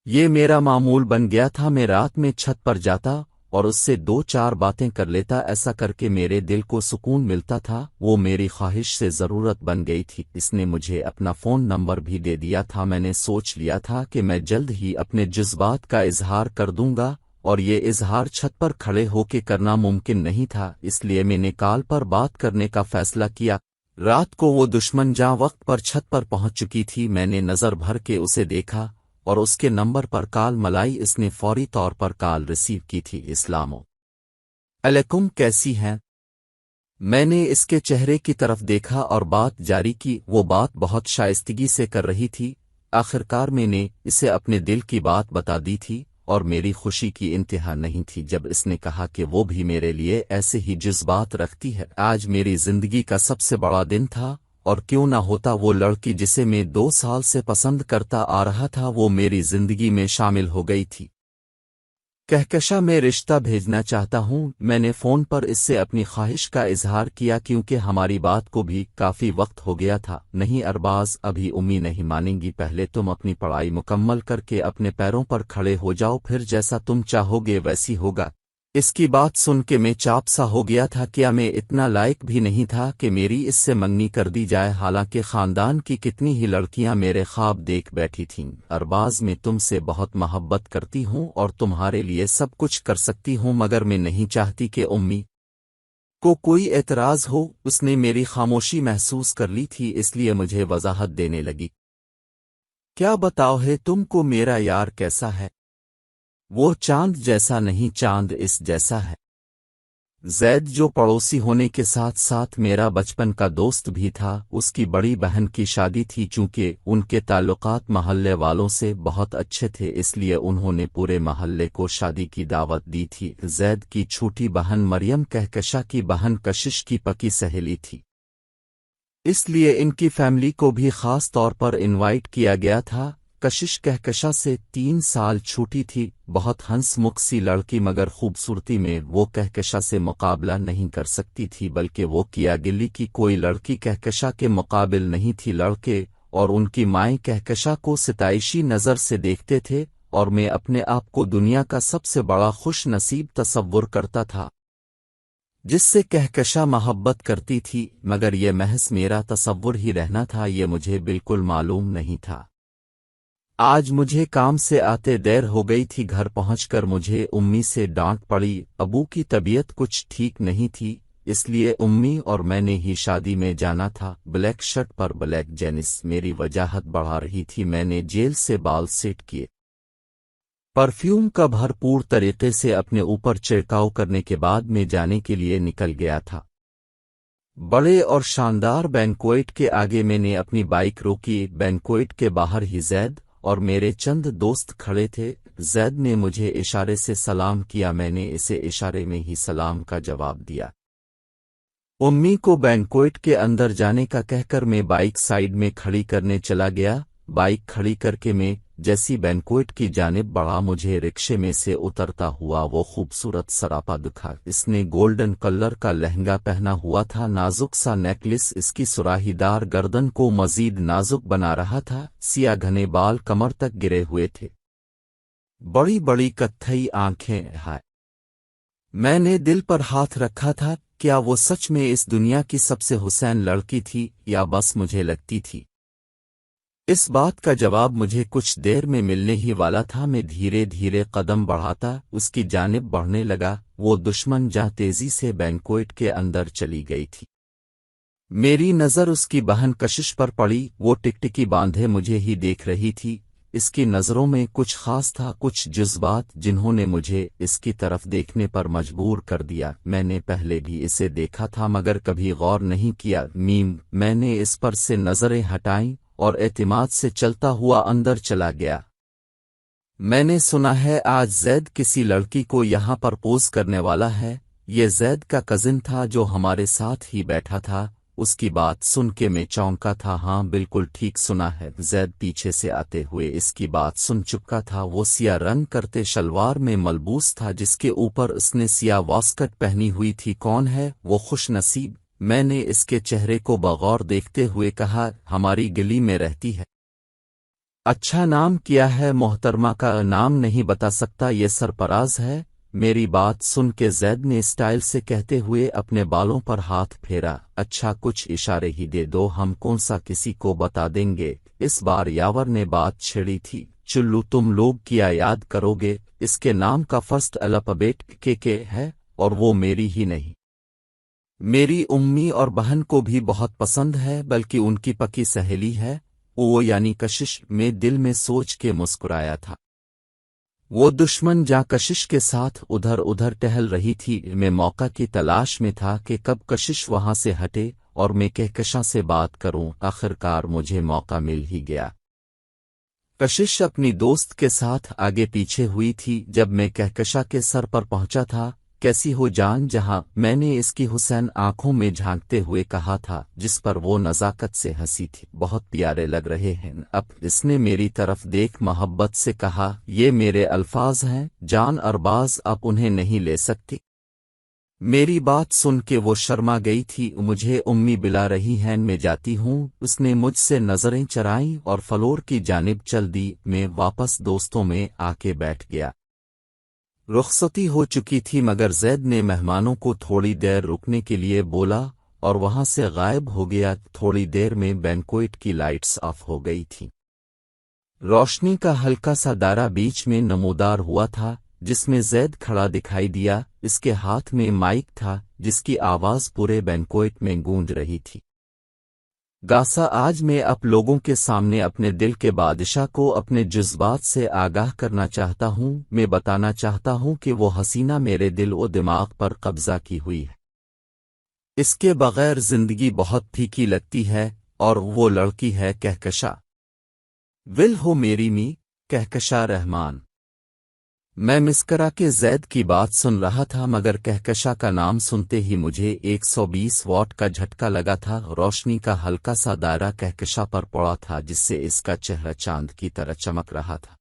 Speaker 1: یہ میرا معمول بن گیا تھا، میں رات میں چھت پر جاتا اور اس سے 2-4 باتیں کر لیتا، ایسا کر کے میرے دل کو سکون ملتا تھا۔ وہ میری خواہش سے ضرورت بن گئی تھی۔ اس نے مجھے اپنا فون نمبر بھی دے دیا تھا۔ میں نے سوچ لیا تھا کہ میں جلد ہی اپنے جذبات کا اظہار کر دوں گا، اور یہ اظہار چھت پر کھڑے ہو کے کرنا ممکن نہیں تھا، اس لیے میں نے کال پر بات کرنے کا فیصلہ کیا۔ رات کو وہ دشمن جاں وقت پر چھت پر پہنچ چکی تھی۔ میں نے نظر بھر کے اسے دیکھا اور اس کے نمبر پر کال ملائی۔ اس نے فوری طور پر کال ریسیو کی تھی۔ السلام علیکم، کیسی ہیں؟ میں نے اس کے چہرے کی طرف دیکھا اور بات جاری کی۔ وہ بات بہت شائستگی سے کر رہی تھی۔ آخرکار میں نے اسے اپنے دل کی بات بتا دی تھی اور میری خوشی کی انتہا نہیں تھی جب اس نے کہا کہ وہ بھی میرے لیے ایسے ہی جذبات رکھتی ہے۔ آج میری زندگی کا سب سے بڑا دن تھا، اور کیوں نہ ہوتا، وہ لڑکی جسے میں 2 سال سے پسند کرتا آ رہا تھا وہ میری زندگی میں شامل ہو گئی تھی۔ کہکشاں میں رشتہ بھیجنا چاہتا ہوں۔ میں نے فون پر اس سے اپنی خواہش کا اظہار کیا کیونکہ ہماری بات کو بھی کافی وقت ہو گیا تھا۔ نہیں ارباز، ابھی امی نہیں مانیں گی، پہلے تم اپنی پڑھائی مکمل کر کے اپنے پیروں پر کھڑے ہو جاؤ، پھر جیسا تم چاہو گے ویسی ہوگا۔ اس کی بات سن کے میں چاپ سا ہو گیا تھا۔ کیا میں اتنا لائق بھی نہیں تھا کہ میری اس سے منگنی کر دی جائے؟ حالانکہ خاندان کی کتنی ہی لڑکیاں میرے خواب دیکھ بیٹھی تھیں۔ ارباز، میں تم سے بہت محبت کرتی ہوں اور تمہارے لیے سب کچھ کر سکتی ہوں، مگر میں نہیں چاہتی کہ امی کو کوئی اعتراض ہو۔ اس نے میری خاموشی محسوس کر لی تھی، اس لیے مجھے وضاحت دینے لگی۔ کیا بتاؤ ہے تم کو میرا یار کیسا ہے؟ وہ چاند جیسا نہیں، چاند اس جیسا ہے۔ زید، جو پڑوسی ہونے کے ساتھ ساتھ میرا بچپن کا دوست بھی تھا، اس کی بڑی بہن کی شادی تھی۔ چونکہ ان کے تعلقات محلے والوں سے بہت اچھے تھے، اس لیے انہوں نے پورے محلے کو شادی کی دعوت دی تھی۔ زید کی چھوٹی بہن مریم کہکشاں کی بہن کشش کی پکی سہیلی تھی۔ اس لیے ان کی فیملی کو بھی خاص طور پر انوائٹ کیا گیا تھا۔ کشش کہکشاں سے 3 سال چھوٹی تھی، بہت ہنس مکھ سی لڑکی، مگر خوبصورتی میں وہ کہکشاں سے مقابلہ نہیں کر سکتی تھی، بلکہ وہ کیا گلی کی کوئی لڑکی کہکشاں کے مقابل نہیں تھی۔ لڑکے اور ان کی مائیں کہکشاں کو ستائشی نظر سے دیکھتے تھے، اور میں اپنے آپ کو دنیا کا سب سے بڑا خوش نصیب تصور کرتا تھا جس سے کہکشاں محبت کرتی تھی، مگر یہ محض میرا تصور ہی رہنا تھا، یہ مجھے بالکل معلوم نہیں تھا۔ آج مجھے کام سے آتے دیر ہو گئی تھی، گھر پہنچ کر مجھے امی سے ڈانٹ پڑی۔ ابو کی طبیعت کچھ ٹھیک نہیں تھی، اس لیے امی اور میں نے ہی شادی میں جانا تھا۔ بلیک شرٹ پر بلیک جینس میری وجاہت بڑھا رہی تھی۔ میں نے جیل سے بال سیٹ کیے، پرفیوم کا بھرپور طریقے سے اپنے اوپر چھڑکاؤ کرنے کے بعد میں جانے کے لیے نکل گیا تھا۔ بڑے اور شاندار بینکویٹ کے آگے میں نے اپنی بائک روکی۔ بینکویٹ کے باہر ہی زید اور میرے چند دوست کھڑے تھے۔ زید نے مجھے اشارے سے سلام کیا، میں نے اسے اشارے میں ہی سلام کا جواب دیا۔ امی کو بینکویٹ کے اندر جانے کا کہہ کر میں بائک سائیڈ میں کھڑی کرنے چلا گیا۔ بائک کھڑی کر کے میں جیسی بینکویٹ کی جانب بڑھا، مجھے رکشے میں سے اترتا ہوا وہ خوبصورت سراپا دکھا۔ اس نے گولڈن کلر کا لہنگا پہنا ہوا تھا، نازک سا نیکلس اس کی سراہی دار گردن کو مزید نازک بنا رہا تھا، سیاہ گھنے بال کمر تک گرے ہوئے تھے، بڑی بڑی کتھئی آنکھیں۔ ہائے! میں نے دل پر ہاتھ رکھا تھا، کیا وہ سچ میں اس دنیا کی سب سے حسین لڑکی تھی یا بس مجھے لگتی تھی؟ اس بات کا جواب مجھے کچھ دیر میں ملنے ہی والا تھا۔ میں دھیرے دھیرے قدم بڑھاتا اس کی جانب بڑھنے لگا، وہ دشمن جہاں تیزی سے بینکویٹ کے اندر چلی گئی تھی۔ میری نظر اس کی بہن کشش پر پڑی، وہ ٹکٹکی باندھے مجھے ہی دیکھ رہی تھی۔ اس کی نظروں میں کچھ خاص تھا، کچھ جذبات جنہوں نے مجھے اس کی طرف دیکھنے پر مجبور کر دیا۔ میں نے پہلے بھی اسے دیکھا تھا مگر کبھی غور نہیں کیا۔ میں نے اس پر سے نظریں ہٹائیں اور اعتماد سے چلتا ہوا اندر چلا گیا۔ میں نے سنا ہے آج زید کسی لڑکی کو یہاں پرپوز کرنے والا ہے۔ یہ زید کا کزن تھا جو ہمارے ساتھ ہی بیٹھا تھا۔ اس کی بات سن کے میں چونکا تھا۔ ہاں بالکل ٹھیک سنا ہے، زید پیچھے سے آتے ہوئے اس کی بات سن چکا تھا۔ وہ سیاہ رنگ کرتے شلوار میں ملبوس تھا جس کے اوپر اس نے سیاہ واسکٹ پہنی ہوئی تھی۔ کون ہے وہ خوش نصیب؟ میں نے اس کے چہرے کو بغور دیکھتے ہوئے کہا، ہماری گلی میں رہتی ہے۔ اچھا نام کیا ہے؟ محترمہ کا نام نہیں بتا سکتا، یہ سرفراز ہے۔ میری بات سن کے زید نے اسٹائل سے کہتے ہوئے اپنے بالوں پر ہاتھ پھیرا۔ اچھا کچھ اشارے ہی دے دو، ہم کون سا کسی کو بتا دیں گے۔ اس بار یاور نے بات چھیڑی تھی۔ چلو تم لوگ کیا یاد کرو گے، اس کے نام کا فرسٹ الفابیٹ کے ہے اور وہ میری ہی نہیں، میری امی اور بہن کو بھی بہت پسند ہے، بلکہ ان کی پکی سہیلی ہے وہ یعنی کشش۔ میں دل میں سوچ کے مسکرایا تھا۔ وہ دشمن جاں کشش کے ساتھ ادھر ادھر ٹہل رہی تھی۔ میں موقع کی تلاش میں تھا کہ کب کشش وہاں سے ہٹے اور میں کہکشاں سے بات کروں۔ آخرکار مجھے موقع مل ہی گیا۔ کشش اپنی دوست کے ساتھ آگے پیچھے ہوئی تھی۔ جب میں کہکشاں کے سر پر پہنچا تھا، کیسی ہو جان جہاں، میں نے اس کی حسین آنکھوں میں جھانکتے ہوئے کہا تھا، جس پر وہ نزاکت سے ہنسی تھی، بہت پیارے لگ رہے ہیں۔ اب اس نے میری طرف دیکھ محبت سے کہا، یہ میرے الفاظ ہیں جان ارباز، آپ انہیں نہیں لے سکتی۔ میری بات سن کے وہ شرما گئی تھی۔ مجھے امی بلا رہی ہیں، میں جاتی ہوں۔ اس نے مجھ سے نظریں چرائیں اور فلور کی جانب چل دی۔ میں واپس دوستوں میں آ کے بیٹھ گیا۔ رخصتی ہو چکی تھی مگر زید نے مہمانوں کو تھوڑی دیر رکنے کے لیے بولا اور وہاں سے غائب ہو گیا۔ تھوڑی دیر میں بینکویٹ کی لائٹس آف ہو گئی تھیں۔ روشنی کا ہلکا سا دائرہ بیچ میں نمودار ہوا تھا جس میں زید کھڑا دکھائی دیا۔ اس کے ہاتھ میں مائک تھا جس کی آواز پورے بینکویٹ میں گونج رہی تھی۔ گاسا آج میں آپ لوگوں کے سامنے اپنے دل کے بادشاہ کو اپنے جذبات سے آگاہ کرنا چاہتا ہوں۔ میں بتانا چاہتا ہوں کہ وہ حسینہ میرے دل و دماغ پر قبضہ کی ہوئی ہے۔ اس کے بغیر زندگی بہت پھیکی لگتی ہے، اور وہ لڑکی ہے کہکشاں۔ ول ہو میری می، کہکشاں رحمان۔ میں مسکرا کے زید کی بات سن رہا تھا مگر کہکشاں کا نام سنتے ہی مجھے 120 واٹ کا جھٹکا لگا تھا۔ روشنی کا ہلکا سا دائرہ کہکشاں پر پڑا تھا جس سے اس کا چہرہ چاند کی طرح چمک رہا تھا۔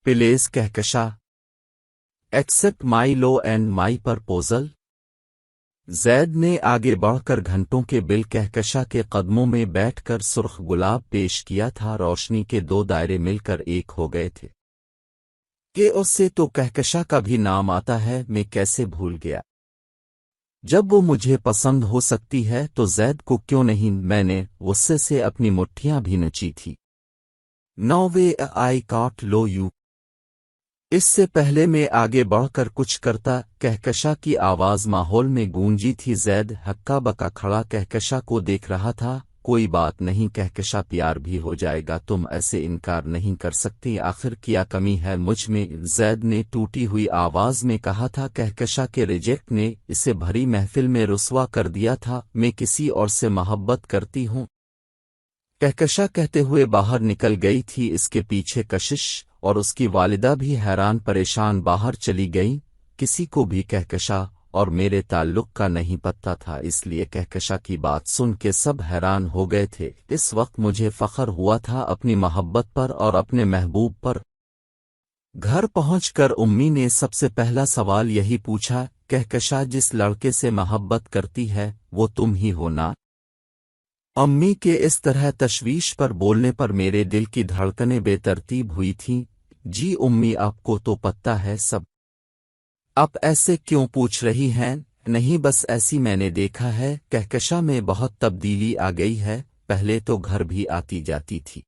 Speaker 1: Please Kahkashan, accept my love and my proposal. Zaid نے آگے بڑھ کر گھنٹوں کے بل کہکشاں کے قدموں میں بیٹھ کر سرخ گلاب پیش کیا تھا۔ روشنی کے دو دائرے مل کر ایک ہو گئے تھے کہ اس سے تو کہکشاں کا بھی نام آتا ہے، میں کیسے بھول گیا۔ جب وہ مجھے پسند ہو سکتی ہے تو زید کو کیوں نہیں؟ میں نے غصے سے اپنی مٹھیاں بھی نچی تھی۔ نو وے آئی کاٹ لو یو۔ اس سے پہلے میں آگے بڑھ کر کچھ کرتا، کہکشاں کی آواز ماحول میں گونجی تھی۔ زید ہکا بکا کھڑا کہکشاں کو دیکھ رہا تھا۔ کوئی بات نہیں کہکشاں، پیار بھی ہو جائے گا، تم ایسے انکار نہیں کر سکتی، آخر کیا کمی ہے مجھ میں؟ زید نے ٹوٹی ہوئی آواز میں کہا تھا۔ کہکشاں کے ریجیکٹ نے اسے بھری محفل میں رسوا کر دیا تھا۔ میں کسی اور سے محبت کرتی ہوں، کہکشاں کہتے ہوئے باہر نکل گئی تھی۔ اس کے پیچھے کشش اور اس کی والدہ بھی حیران پریشان باہر چلی گئیں۔ کسی کو بھی کہکشاں اور میرے تعلق کا نہیں پتہ تھا، اس لیے کہکشاں کی بات سن کے سب حیران ہو گئے تھے۔ اس وقت مجھے فخر ہوا تھا اپنی محبت پر اور اپنے محبوب پر۔ گھر پہنچ کر امی نے سب سے پہلا سوال یہی پوچھا، کہکشاں جس لڑکے سے محبت کرتی ہے وہ تم ہی ہو نا؟ امی کے اس طرح تشویش پر بولنے پر میرے دل کی دھڑکنیں بے ترتیب ہوئی تھیں۔ جی امی، آپ کو تو پتہ ہے سب، آپ ایسے کیوں پوچھ رہی ہیں؟ نہیں بس ایسی میں نے دیکھا ہے کہکشاں میں بہت تبدیلی آ گئی ہے، پہلے تو گھر بھی آتی جاتی تھی،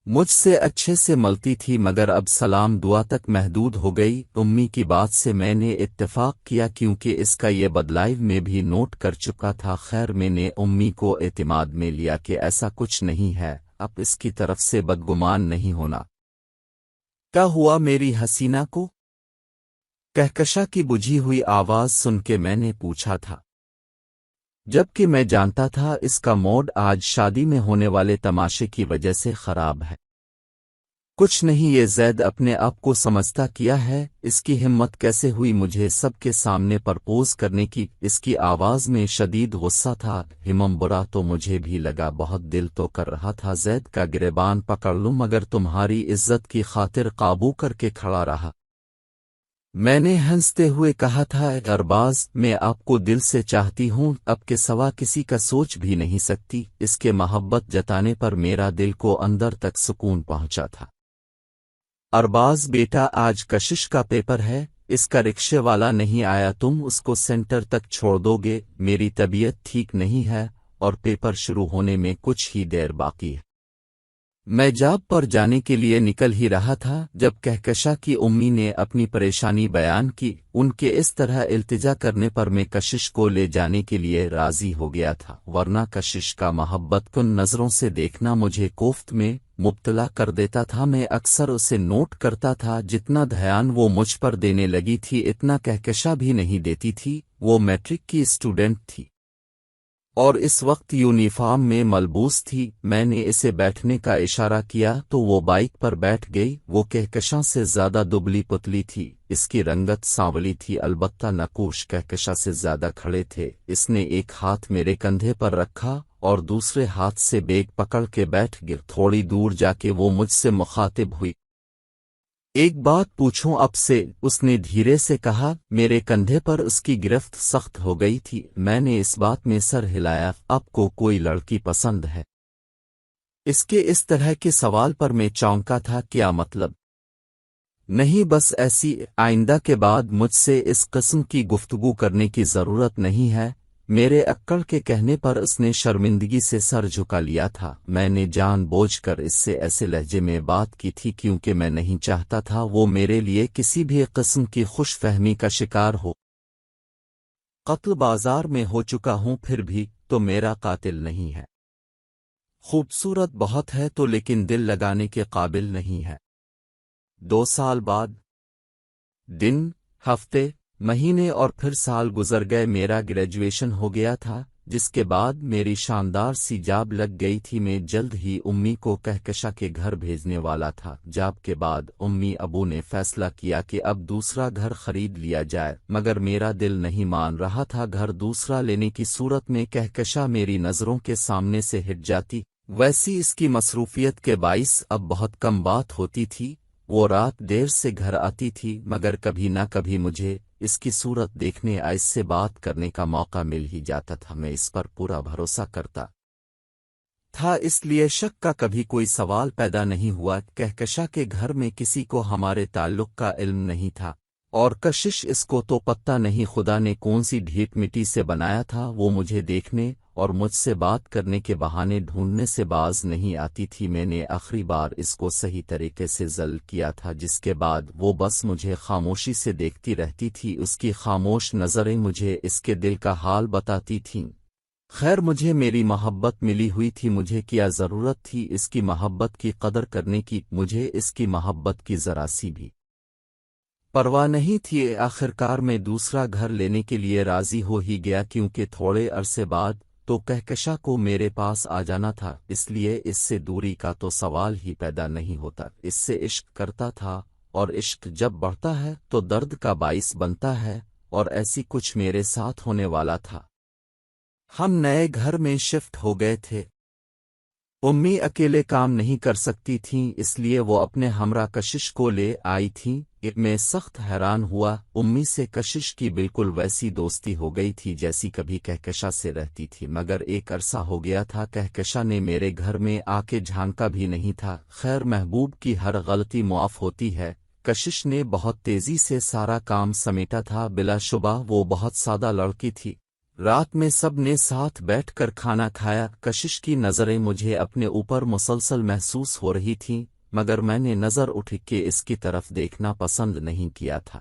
Speaker 1: مجھ سے اچھے سے ملتی تھی، مگر اب سلام دعا تک محدود ہو گئی۔ امی کی بات سے میں نے اتفاق کیا کیونکہ اس کا یہ بدلاؤ میں بھی نوٹ کر چکا تھا۔ خیر میں نے امی کو اعتماد میں لیا کہ ایسا کچھ نہیں ہے، اب اس کی طرف سے بدگمان نہیں ہونا۔ کیا ہوا میری حسینہ کو؟ کہکشاں کی بجھی ہوئی آواز سن کے میں نے پوچھا تھا، جبکہ میں جانتا تھا اس کا موڈ آج شادی میں ہونے والے تماشے کی وجہ سے خراب ہے۔ کچھ نہیں، یہ زید اپنے آپ کو سمجھتا کیا ہے، اس کی ہمت کیسے ہوئی مجھے سب کے سامنے پرپوز کرنے کی؟ اس کی آواز میں شدید غصہ تھا۔ ہمم برا تو مجھے بھی لگا، بہت دل تو کر رہا تھا زید کا گریبان پکڑ لوں، مگر تمہاری عزت کی خاطر قابو کر کے کھڑا رہا۔ میں نے ہنستے ہوئے کہا تھا، ارباز میں آپ کو دل سے چاہتی ہوں، اب کے سوا کسی کا سوچ بھی نہیں سکتی۔ اس کے محبت جتانے پر میرا دل کو اندر تک سکون پہنچا تھا۔ ارباز بیٹا، آج کشش کا پیپر ہے، اس کا رکشے والا نہیں آیا، تم اس کو سینٹر تک چھوڑ دو گے؟ میری طبیعت ٹھیک نہیں ہے اور پیپر شروع ہونے میں کچھ ہی دیر باقی ہے۔ میں جاب پر جانے کے لیے نکل ہی رہا تھا جب کہکشاں کی امی نے اپنی پریشانی بیان کی۔ ان کے اس طرح التجا کرنے پر میں کشش کو لے جانے کے لیے راضی ہو گیا تھا، ورنہ کشش کا محبت کن نظروں سے دیکھنا مجھے کوفت میں مبتلا کر دیتا تھا۔ میں اکثر اسے نوٹ کرتا تھا، جتنا دھیان وہ مجھ پر دینے لگی تھی اتنا کہکشاں بھی نہیں دیتی تھی۔ وہ میٹرک کی اسٹوڈنٹ تھی اور اس وقت یونیفارم میں ملبوس تھی۔ میں نے اسے بیٹھنے کا اشارہ کیا تو وہ بائک پر بیٹھ گئی۔ وہ کہکشاں سے زیادہ دبلی پتلی تھی، اس کی رنگت سانولی تھی، البتہ نقوش کہکشاں سے زیادہ کھڑے تھے۔ اس نے ایک ہاتھ میرے کندھے پر رکھا اور دوسرے ہاتھ سے بیگ پکڑ کے بیٹھ گئی۔ تھوڑی دور جا کے وہ مجھ سے مخاطب ہوئی، ایک بات پوچھوں اب سے؟ اس نے دھیرے سے کہا۔ میرے کندھے پر اس کی گرفت سخت ہو گئی تھی۔ میں نے اس بات میں سر ہلایا۔ آپ کو کوئی لڑکی پسند ہے؟ اس کے اس طرح کے سوال پر میں چونکا تھا۔ کیا مطلب؟ نہیں بس ایسی، آئندہ کے بعد مجھ سے اس قسم کی گفتگو کرنے کی ضرورت نہیں ہے۔ میرے اکڑ کے کہنے پر اس نے شرمندگی سے سر جھکا لیا تھا۔ میں نے جان بوجھ کر اس سے ایسے لہجے میں بات کی تھی کیونکہ میں نہیں چاہتا تھا وہ میرے لیے کسی بھی قسم کی خوش فہمی کا شکار ہو۔ قتل بازار میں ہو چکا ہوں پھر بھی تو میرا قاتل نہیں ہے۔ خوبصورت بہت ہے تو لیکن دل لگانے کے قابل نہیں ہے۔ 2 سال بعد، دن، ہفتے، مہینے اور پھر سال گزر گئے، میرا گریجویشن ہو گیا تھا۔ جس کے بعد میری شاندار سی جاب لگ گئی تھی۔ میں جلد ہی امی کو کہکشاں کے گھر بھیجنے والا تھا۔ جاب کے بعد امی ابو نے فیصلہ کیا کہ اب دوسرا گھر خرید لیا جائے، مگر میرا دل نہیں مان رہا تھا۔ گھر دوسرا لینے کی صورت میں کہکشاں میری نظروں کے سامنے سے ہٹ جاتی، ویسی اس کی مصروفیت کے باعث اب بہت کم بات ہوتی تھی۔ وہ رات دیر سے گھر آتی تھی، مگر کبھی نہ کبھی مجھے اس کی صورت دیکھنے یا اس سے بات کرنے کا موقع مل ہی جاتا تھا۔ میں اس پر پورا بھروسہ کرتا تھا، اس لیے شک کا کبھی کوئی سوال پیدا نہیں ہوا۔ کہکشاں کے گھر میں کسی کو ہمارے تعلق کا علم نہیں تھا، اور کشش اس کو تو پتہ نہیں خدا نے کون سی ڈھیٹ مٹی سے بنایا تھا۔ وہ مجھے دیکھنے اور مجھ سے بات کرنے کے بہانے ڈھونڈنے سے باز نہیں آتی تھی۔ میں نے آخری بار اس کو صحیح طریقے سے ذل کیا تھا، جس کے بعد وہ بس مجھے خاموشی سے دیکھتی رہتی تھی۔ اس کی خاموش نظریں مجھے اس کے دل کا حال بتاتی تھیں۔ خیر، مجھے میری محبت ملی ہوئی تھی، مجھے کیا ضرورت تھی اس کی محبت کی قدر کرنے کی؟ مجھے اس کی محبت کی ذرا سی بھی پرواہ نہیں تھی۔ آخرکار میں دوسرا گھر لینے کے لیے راضی ہو ہی گیا، کیونکہ تھوڑے عرصے بعد تو کہکشاں کو میرے پاس آ جانا تھا، اس لیے اس سے دوری کا تو سوال ہی پیدا نہیں ہوتا۔ اس سے عشق کرتا تھا، اور عشق جب بڑھتا ہے تو درد کا باعث بنتا ہے، اور ایسی کچھ میرے ساتھ ہونے والا تھا۔ ہم نئے گھر میں شفٹ ہو گئے تھے۔ امی اکیلے کام نہیں کر سکتی تھیں، اس لیے وہ اپنے ہمراہ کشش کو لے آئی تھیں۔ میں سخت حیران ہوا، امی سے کشش کی بالکل ویسی دوستی ہو گئی تھی جیسی کبھی کہکشاں سے رہتی تھی، مگر ایک عرصہ ہو گیا تھا کہکشاں نے میرے گھر میں آ کے جھانکا بھی نہیں تھا۔ خیر، محبوب کی ہر غلطی معاف ہوتی ہے۔ کشش نے بہت تیزی سے سارا کام سمیٹا تھا، بلا شبہ وہ بہت سادہ لڑکی تھی۔ رات میں سب نے ساتھ بیٹھ کر کھانا کھایا۔ کشش کی نظریں مجھے اپنے اوپر مسلسل محسوس ہو رہی تھیں، مگر میں نے نظر اٹھ کے اس کی طرف دیکھنا پسند نہیں کیا تھا۔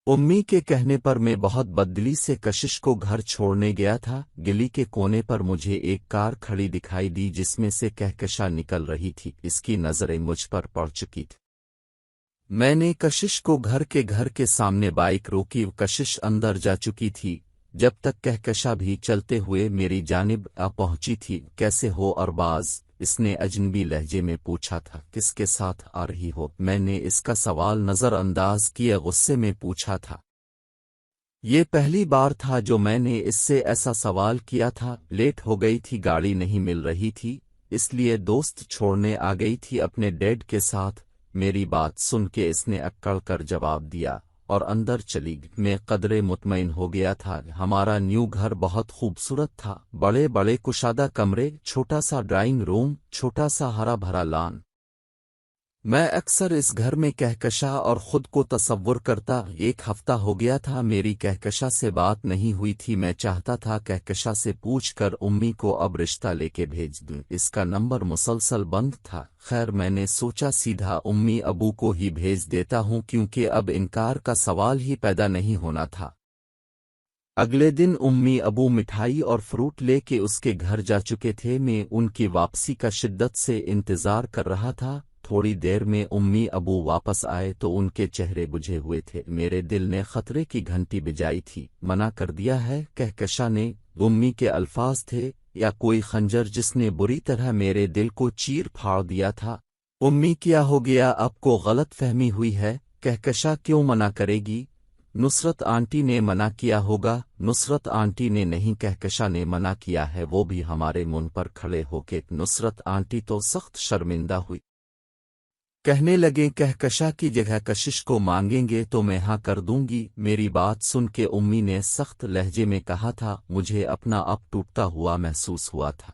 Speaker 1: امی کے کہنے پر میں بہت بددلی سے کشش کو گھر چھوڑنے گیا تھا۔ گلی کے کونے پر مجھے ایک کار کھڑی دکھائی دی جس میں سے کہکشاں نکل رہی تھی۔ اس کی نظریں مجھ پر پڑ چکی تھی۔ میں نے کشش کو گھر کے سامنے بائک روکی۔ کشش اندر جا چکی تھی جب تک کہکشاں بھی چلتے ہوئے میری جانب آ پہنچی تھی۔ کیسے ہو ارباز؟ اس نے اجنبی لہجے میں پوچھا تھا۔ کس کے ساتھ آ رہی ہو؟ میں نے اس کا سوال نظر انداز کیے غصے میں پوچھا تھا۔ یہ پہلی بار تھا جو میں نے اس سے ایسا سوال کیا تھا۔ لیٹ ہو گئی تھی، گاڑی نہیں مل رہی تھی، اس لیے دوست چھوڑنے آ گئی تھی اپنے ڈیڈ کے ساتھ۔ میری بات سن کے اس نے اکڑ کر جواب دیا اور اندر چلی گئی۔ میں قدرے مطمئن ہو گیا تھا۔ ہمارا نیو گھر بہت خوبصورت تھا، بڑے بڑے کشادہ کمرے، چھوٹا سا ڈرائنگ روم، چھوٹا سا ہرا بھرا لان۔ میں اکثر اس گھر میں کہکشاں اور خود کو تصور کرتا۔ ایک ہفتہ ہو گیا تھا میری کہکشاں سے بات نہیں ہوئی تھی۔ میں چاہتا تھا کہکشاں سے پوچھ کر امی کو اب رشتہ لے کے بھیج دوں، اس کا نمبر مسلسل بند تھا۔ خیر، میں نے سوچا سیدھا امی ابو کو ہی بھیج دیتا ہوں، کیونکہ اب انکار کا سوال ہی پیدا نہیں ہونا تھا۔ اگلے دن امی ابو مٹھائی اور فروٹ لے کے اس کے گھر جا چکے تھے۔ میں ان کی واپسی کا شدت سے انتظار کر رہا تھا۔ تھوڑی دیر میں امی ابو واپس آئے تو ان کے چہرے بجھے ہوئے تھے۔ میرے دل نے خطرے کی گھنٹی بجائی تھی۔ منع کر دیا ہے، کہکشاں نے امی کے الفاظ تھے، یا کوئی خنجر جس نے بری طرح میرے دل کو چیر پھاڑ دیا تھا۔ امی، کیا ہو گیا؟ آپ کو غلط فہمی ہوئی ہے، کہکشاں کیوں منع کرے گی؟ نصرت آنٹی نے منع کیا ہوگا۔ نصرت آنٹی نے نہیں، کہکشاں نے منع کیا ہے، وہ بھی ہمارے منہ پر کھڑے ہو کے۔ نصرت آنٹی تو سخت شرمندہ ہوئی، کہنے لگے کہکشاں کی جگہ کشش کو مانگیں گے تو میں ہاں کر دوں گی۔ میری بات سن کے امی نے سخت لہجے میں کہا تھا، مجھے اپنا آپ ٹوٹتا ہوا محسوس ہوا تھا۔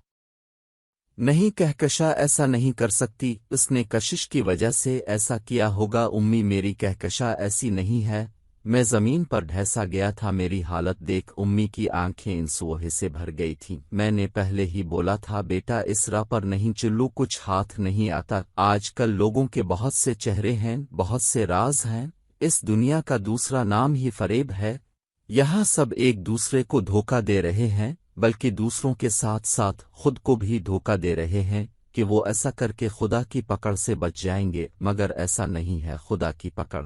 Speaker 1: نہیں، کہکشاں ایسا نہیں کر سکتی، اس نے کشش کی وجہ سے ایسا کیا ہوگا۔ امی، میری کہکشاں ایسی نہیں ہے۔ میں زمین پر ڈھیسا گیا تھا۔ میری حالت دیکھ امی کی آنکھیں انسوہے سے بھر گئی تھیں۔ میں نے پہلے ہی بولا تھا بیٹا اس راہ پر نہیں چلو، کچھ ہاتھ نہیں آتا۔ آج کل لوگوں کے بہت سے چہرے ہیں، بہت سے راز ہیں، اس دنیا کا دوسرا نام ہی فریب ہے۔ یہاں سب ایک دوسرے کو دھوکہ دے رہے ہیں، بلکہ دوسروں کے ساتھ ساتھ خود کو بھی دھوکہ دے رہے ہیں کہ وہ ایسا کر کے خدا کی پکڑ سے بچ جائیں گے، مگر ایسا نہیں ہے۔ خدا کی پکڑ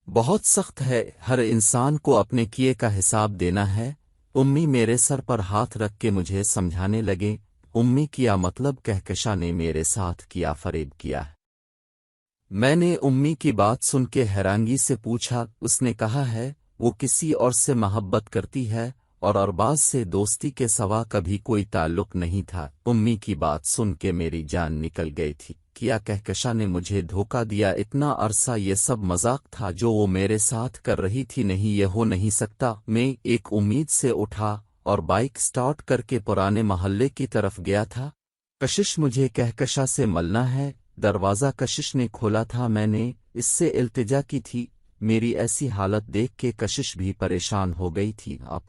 Speaker 1: بہت سخت ہے، ہر انسان کو اپنے کیے کا حساب دینا ہے۔ امی میرے سر پر ہاتھ رکھ کے مجھے سمجھانے لگے، امی کیا مطلب کہکشاں نے میرے ساتھ کیا فریب کیا ہے؟ میں نے امی کی بات سن کے حیرانگی سے پوچھا، اس نے کہا ہے وہ کسی اور سے محبت کرتی ہے اور ارباز سے دوستی کے سوا کبھی کوئی تعلق نہیں تھا۔ امی کی بات سن کے میری جان نکل گئی تھی، کیا کہکشاں نے مجھے دھوکہ دیا؟ اتنا عرصہ یہ سب مذاق تھا جو وہ میرے ساتھ کر رہی تھی، نہیں یہ ہو نہیں سکتا۔ میں ایک امید سے اٹھا اور بائک سٹارٹ کر کے پرانے محلے کی طرف گیا تھا۔ کشش مجھے کہکشاں سے ملنا ہے۔ دروازہ کشش نے کھولا تھا، میں نے اس سے التجا کی تھی۔ میری ایسی حالت دیکھ کے کشش بھی پریشان ہو گئی تھی۔ آپ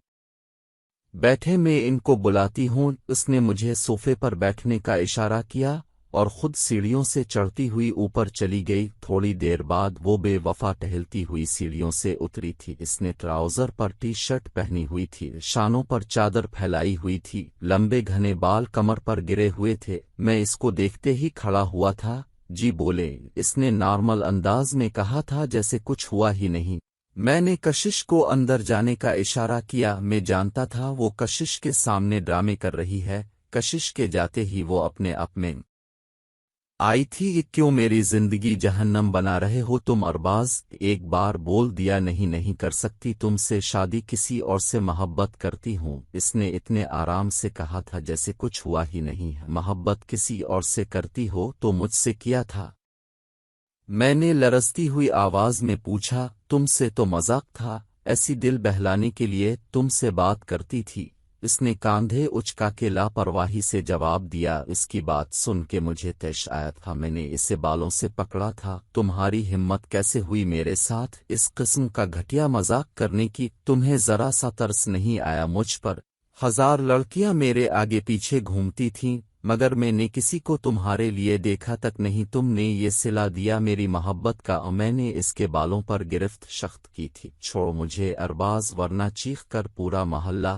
Speaker 1: بیٹھے، میں ان کو بلاتی ہوں۔ اس نے مجھے صوفے پر بیٹھنے کا اشارہ کیا اور خود سیڑھیوں سے چڑھتی ہوئی اوپر چلی گئی۔ تھوڑی دیر بعد وہ بے وفا ٹہلتی ہوئی سیڑھیوں سے اتری تھی۔ اس نے ٹراؤزر پر ٹی شرٹ پہنی ہوئی تھی، شانوں پر چادر پھیلائی ہوئی تھی، لمبے گھنے بال کمر پر گرے ہوئے تھے۔ میں اس کو دیکھتے ہی کھڑا ہوا تھا۔ جی بولے، اس نے نارمل انداز میں کہا تھا جیسے کچھ ہوا ہی نہیں۔ میں نے کشش کو اندر جانے کا اشارہ کیا۔ میں جانتا تھا وہ کشش کے سامنے ڈرامے کر رہی ہے۔ کشش کے جاتے ہی وہ اپنے آپ میں آئی تھی، کیوں میری زندگی جہنم بنا رہے ہو تم ارباز؟ ایک بار بول دیا نہیں کر سکتی تم سے شادی، کسی اور سے محبت کرتی ہوں۔ اس نے اتنے آرام سے کہا تھا جیسے کچھ ہوا ہی نہیں ہے۔ محبت کسی اور سے کرتی ہو تو مجھ سے کیا تھا؟ میں نے لرزتی ہوئی آواز میں پوچھا۔ تم سے تو مذاق تھا، ایسی دل بہلانے کے لیے تم سے بات کرتی تھی۔ اس نے کاندھے اچکا کے لاپرواہی سے جواب دیا۔ اس کی بات سن کے مجھے طیش آیا تھا، میں نے اسے بالوں سے پکڑا تھا۔ تمہاری ہمت کیسے ہوئی میرے ساتھ اس قسم کا گھٹیا مذاق کرنے کی؟ تمہیں ذرا سا ترس نہیں آیا مجھ پر؟ ہزار لڑکیاں میرے آگے پیچھے گھومتی تھیں مگر میں نے کسی کو تمہارے لیے دیکھا تک نہیں۔ تم نے یہ صلہ دیا میری محبت کا، میں نے اس کے بالوں پر گرفت شخت کی تھی۔ چھوڑ مجھے ارباز ورنہ چیخ کر پورا محلہ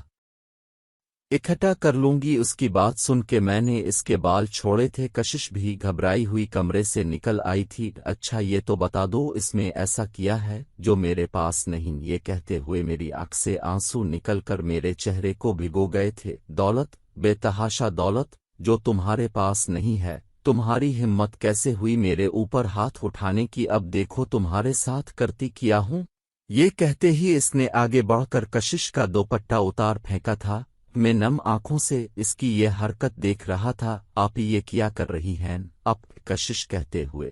Speaker 1: اکٹھا کر لوں گی۔ اس کی بات سن کے میں نے اس کے بال چھوڑے تھے۔ کشش بھی گھبرائی ہوئی کمرے سے نکل آئی تھی۔ اچھا یہ تو بتا دو اس میں ایسا کیا ہے جو میرے پاس نہیں؟ یہ کہتے ہوئے میری آنکھ سے آنسو نکل کر میرے چہرے کو بھگو گئے تھے۔ دولت، بے تحاشا دولت جو تمہارے پاس نہیں ہے۔ تمہاری ہمت کیسے ہوئی میرے اوپر ہاتھ اٹھانے کی؟ اب دیکھو تمہارے ساتھ کرتی کیا ہوں۔ یہ کہتے ہی اس نے آگے بڑھ کر کشش کا دوپٹہ اتار پھینکا تھا۔ میں نم آنکھوں سے اس کی یہ حرکت دیکھ رہا تھا۔ آپ یہ کیا کر رہی ہیں؟ اب کشش کہتے ہوئے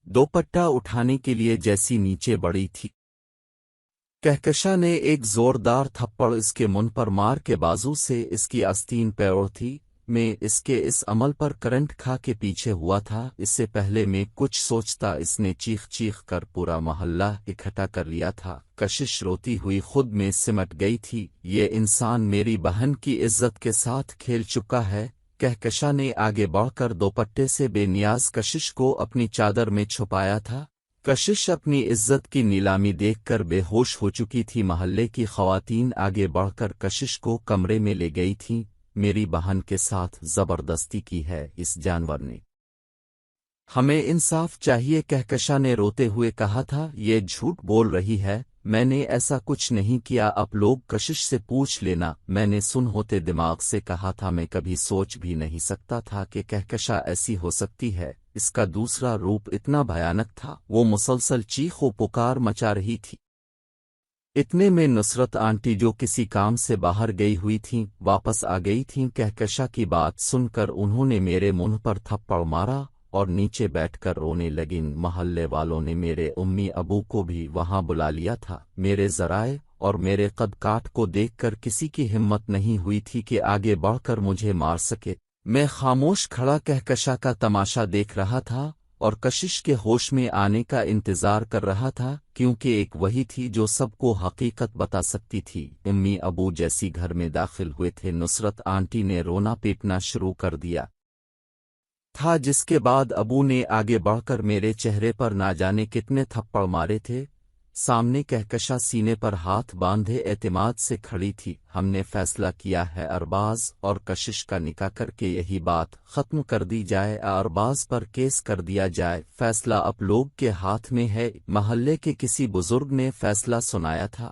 Speaker 1: دوپٹہ اٹھانے کے لیے جیسی نیچے بڑی تھی، کہکشاں نے ایک زوردار تھپڑ اس کے منہ پر مار کے بازو سے اس کی آستین پیور تھی۔ میں اس کے اس عمل پر کرنٹ کھا کے پیچھے ہوا تھا۔ اس سے پہلے میں کچھ سوچتا اس نے چیخ چیخ کر پورا محلہ اکٹھا کر لیا تھا۔ کشش روتی ہوئی خود میں سمٹ گئی تھی۔ یہ انسان میری بہن کی عزت کے ساتھ کھیل چکا ہے۔ کہکشاں نے آگے بڑھ کر دوپٹے سے بے نیاز کشش کو اپنی چادر میں چھپایا تھا۔ کشش اپنی عزت کی نیلامی دیکھ کر بے ہوش ہو چکی تھی۔ محلے کی خواتین آگے بڑھ کر کشش کو کمرے میں لے گئی تھیں۔ میری بہن کے ساتھ زبردستی کی ہے اس جانور نے، ہمیں انصاف چاہیے، کہکشاں نے روتے ہوئے کہا تھا۔ یہ جھوٹ بول رہی ہے، میں نے ایسا کچھ نہیں کیا۔ آپ لوگ کشش سے پوچھ لینا۔ میں نے سن ہوتے دماغ سے کہا تھا، میں کبھی سوچ بھی نہیں سکتا تھا کہ کہکشاں ایسی ہو سکتی ہے۔ اس کا دوسرا روپ اتنا بھیانک تھا، وہ مسلسل چیخ و پکار مچا رہی تھی۔ اتنے میں نصرت آنٹی جو کسی کام سے باہر گئی ہوئی تھیں واپس آ گئی تھیں۔ کہکشاں کی بات سن کر انہوں نے میرے منہ پر تھپڑ مارا اور نیچے بیٹھ کر رونے لگیں۔ محلے والوں نے میرے امی ابو کو بھی وہاں بلا لیا تھا۔ میرے ذرائع اور میرے قد کاٹ کو دیکھ کر کسی کی ہمت نہیں ہوئی تھی کہ آگے بڑھ کر مجھے مار سکے۔ میں خاموش کھڑا کہکشاں کا تماشا دیکھ رہا تھا اور کشش کے ہوش میں آنے کا انتظار کر رہا تھا، کیونکہ ایک وہی تھی جو سب کو حقیقت بتا سکتی تھی۔ امی ابو جیسی گھر میں داخل ہوئے تھے، نصرت آنٹی نے رونا پیٹنا شروع کر دیا تھا، جس کے بعد ابو نے آگے بڑھ کر میرے چہرے پر نہ جانے کتنے تھپڑ مارے تھے۔ سامنے کہکشاں سینے پر ہاتھ باندھے اعتماد سے کھڑی تھی۔ ہم نے فیصلہ کیا ہے ارباز اور کشش کا نکاح کر کے یہی بات ختم کر دی جائے، ارباز پر کیس کر دیا جائے۔ فیصلہ آپ لوگ کے ہاتھ میں ہے۔ محلے کے کسی بزرگ نے فیصلہ سنایا تھا۔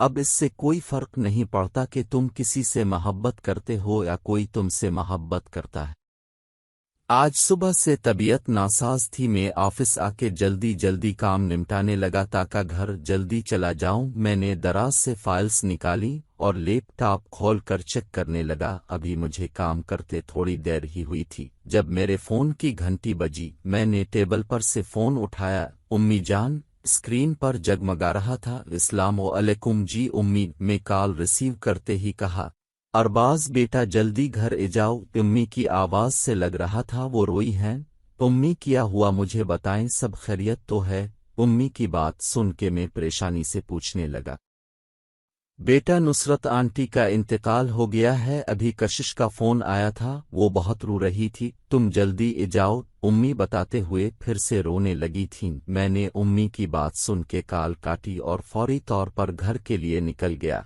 Speaker 1: اب اس سے کوئی فرق نہیں پڑتا کہ تم کسی سے محبت کرتے ہو یا کوئی تم سے محبت کرتا ہے۔ آج صبح سے طبیعت ناساز تھی، میں آفس آ کے جلدی جلدی کام نمٹانے لگا تاکہ گھر جلدی چلا جاؤں۔ میں نے دراز سے فائلز نکالی اور لیپ ٹاپ کھول کر چیک کرنے لگا۔ ابھی مجھے کام کرتے تھوڑی دیر ہی ہوئی تھی جب میرے فون کی گھنٹی بجی۔ میں نے ٹیبل پر سے فون اٹھایا۔ امی جان اسکرین پر جگمگا رہا تھا۔ السلام علیکم جی امی، میں کال ریسیو کرتے ہی کہا۔ ارباز بیٹا جلدی گھر جاؤ، امی کی آواز سے لگ رہا تھا وہ روئی ہیں۔ امی کیا ہوا مجھے بتائیں، سب خیریت تو ہے؟ امی کی بات سن کے میں پریشانی سے پوچھنے لگا۔ بیٹا نصرت آنٹی کا انتقال ہو گیا ہے، ابھی کشش کا فون آیا تھا، وہ بہت رو رہی تھی، تم جلدی جاؤ، امی بتاتے ہوئے پھر سے رونے لگی تھیں۔ میں نے امی کی بات سن کے کال کاٹی اور فوری طور پر گھر کے لیے نکل گیا۔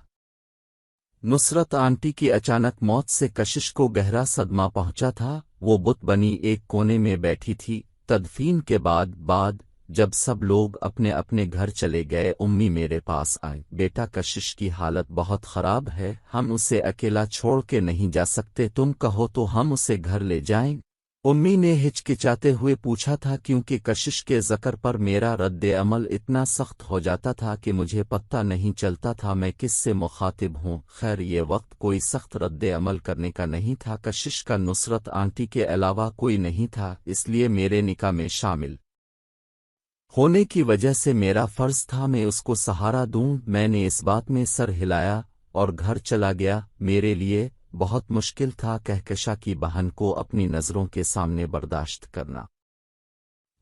Speaker 1: نصرت آنٹی کی اچانک موت سے کشش کو گہرا صدمہ پہنچا تھا۔ وہ بت بنی ایک کونے میں بیٹھی تھی۔ تدفین کے بعد جب سب لوگ اپنے اپنے گھر چلے گئے، امی میرے پاس آئیں۔ بیٹا کشش کی حالت بہت خراب ہے، ہم اسے اکیلا چھوڑ کے نہیں جا سکتے، تم کہو تو ہم اسے گھر لے جائیں؟ امی نے ہچکچاتے ہوئے پوچھا تھا، کیونکہ کشش کے ذکر پر میرا رد عمل اتنا سخت ہو جاتا تھا کہ مجھے پتہ نہیں چلتا تھا میں کس سے مخاطب ہوں۔ خیر یہ وقت کوئی سخت رد عمل کرنے کا نہیں تھا، کشش کا نصرت آنٹی کے علاوہ کوئی نہیں تھا، اس لیے میرے نکاح میں شامل ہونے کی وجہ سے میرا فرض تھا میں اس کو سہارا دوں۔ میں نے اس بات میں سر ہلایا اور گھر چلا گیا۔ میرے لیے بہت مشکل تھا کہکشاں کی بہن کو اپنی نظروں کے سامنے برداشت کرنا۔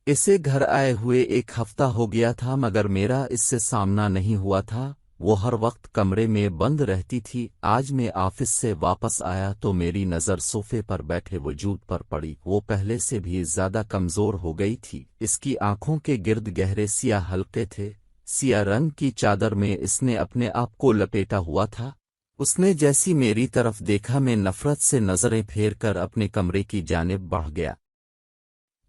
Speaker 1: اسے گھر آئے ہوئے ایک ہفتہ ہو گیا تھا مگر میرا اس سے سامنا نہیں ہوا تھا، وہ ہر وقت کمرے میں بند رہتی تھی۔ آج میں آفس سے واپس آیا تو میری نظر صوفے پر بیٹھے وجود پر پڑی۔ وہ پہلے سے بھی زیادہ کمزور ہو گئی تھی، اس کی آنکھوں کے گرد گہرے سیاہ حلقے تھے، سیاہ رنگ کی چادر میں اس نے اپنے آپ کو لپیٹا ہوا تھا۔ اس نے جیسی میری طرف دیکھا میں نفرت سے نظریں پھیر کر اپنے کمرے کی جانب بڑھ گیا۔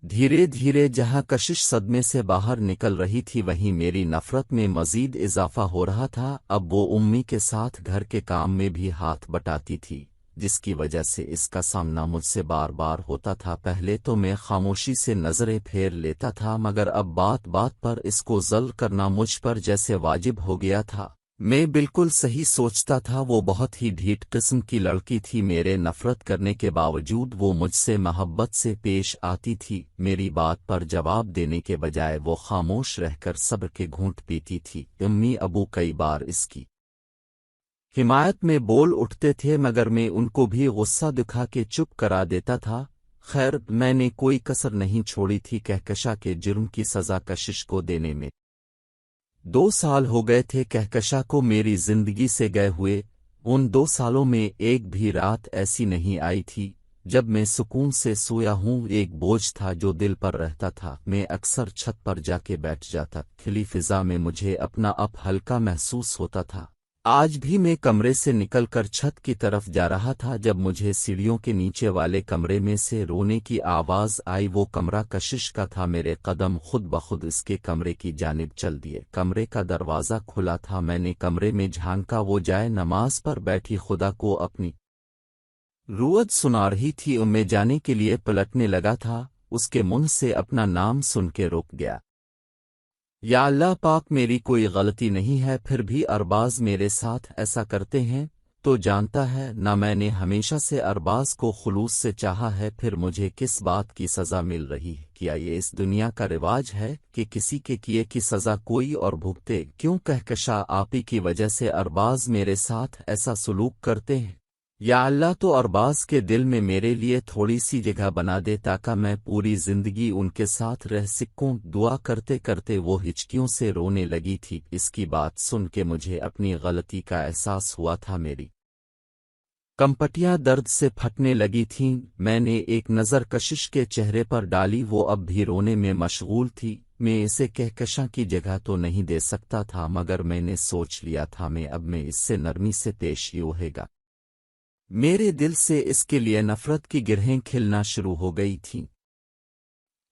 Speaker 1: دھیرے دھیرے جہاں کشش صدمے سے باہر نکل رہی تھی وہیں میری نفرت میں مزید اضافہ ہو رہا تھا۔ اب وہ امی کے ساتھ گھر کے کام میں بھی ہاتھ بٹاتی تھی، جس کی وجہ سے اس کا سامنا مجھ سے بار بار ہوتا تھا۔ پہلے تو میں خاموشی سے نظریں پھیر لیتا تھا مگر اب بات بات پر اس کو ذل کرنا مجھ پر جیسے واجب ہو گیا تھا۔ میں بالکل صحیح سوچتا تھا، وہ بہت ہی ڈھیٹ قسم کی لڑکی تھی، میرے نفرت کرنے کے باوجود وہ مجھ سے محبت سے پیش آتی تھی۔ میری بات پر جواب دینے کے بجائے وہ خاموش رہ کر صبر کے گھونٹ پیتی تھی۔ امی ابو کئی بار اس کی حمایت میں بول اٹھتے تھے مگر میں ان کو بھی غصہ دکھا کے چپ کرا دیتا تھا۔ خیر میں نے کوئی کسر نہیں چھوڑی تھی کہکشاں کے جرم کی سزا کشش کو دینے میں۔ 2 سال ہو گئے تھے کہکشاں کو میری زندگی سے گئے ہوئے۔ ان 2 سالوں میں ایک بھی رات ایسی نہیں آئی تھی جب میں سکون سے سویا ہوں۔ ایک بوجھ تھا جو دل پر رہتا تھا، میں اکثر چھت پر جا کے بیٹھ جاتا، کھلی فضا میں مجھے اپنا آپ ہلکا محسوس ہوتا تھا۔ آج بھی میں کمرے سے نکل کر چھت کی طرف جا رہا تھا جب مجھے سیڑھیوں کے نیچے والے کمرے میں سے رونے کی آواز آئی۔ وہ کمرہ کشش کا تھا، میرے قدم خود بخود اس کے کمرے کی جانب چل دیے۔ کمرے کا دروازہ کھلا تھا، میں نے کمرے میں جھانکا، وہ جائے نماز پر بیٹھی خدا کو اپنی روعت سنا رہی تھی۔ میں جانے کے لیے پلٹنے لگا تھا، اس کے منہ سے اپنا نام سن کے رک گیا۔ یا اللہ پاک میری کوئی غلطی نہیں ہے، پھر بھی ارباز میرے ساتھ ایسا کرتے ہیں تو جانتا ہے نہ میں نے ہمیشہ سے ارباز کو خلوص سے چاہا ہے، پھر مجھے کس بات کی سزا مل رہی ہے؟ کیا یہ اس دنیا کا رواج ہے کہ کسی کے کیے کی سزا کوئی اور بھگتے؟ کیوں کہکشاں آپی کی وجہ سے ارباز میرے ساتھ ایسا سلوک کرتے ہیں؟ یا اللہ تو ارباز کے دل میں میرے لیے تھوڑی سی جگہ بنا دے تاکہ میں پوری زندگی ان کے ساتھ رہ سکوں۔ دعا کرتے کرتے وہ ہچکیوں سے رونے لگی تھی۔ اس کی بات سن کے مجھے اپنی غلطی کا احساس ہوا تھا، میری کمپٹیاں درد سے پھٹنے لگی تھیں۔ میں نے ایک نظر کشش کے چہرے پر ڈالی، وہ اب بھی رونے میں مشغول تھی۔ میں اسے کہکشاں کی جگہ تو نہیں دے سکتا تھا مگر میں نے سوچ لیا تھا میں اس سے نرمی سے پیش ہوئے گا۔ میرے دل سے اس کے لیے نفرت کی گرہیں کھلنا شروع ہو گئی تھیں۔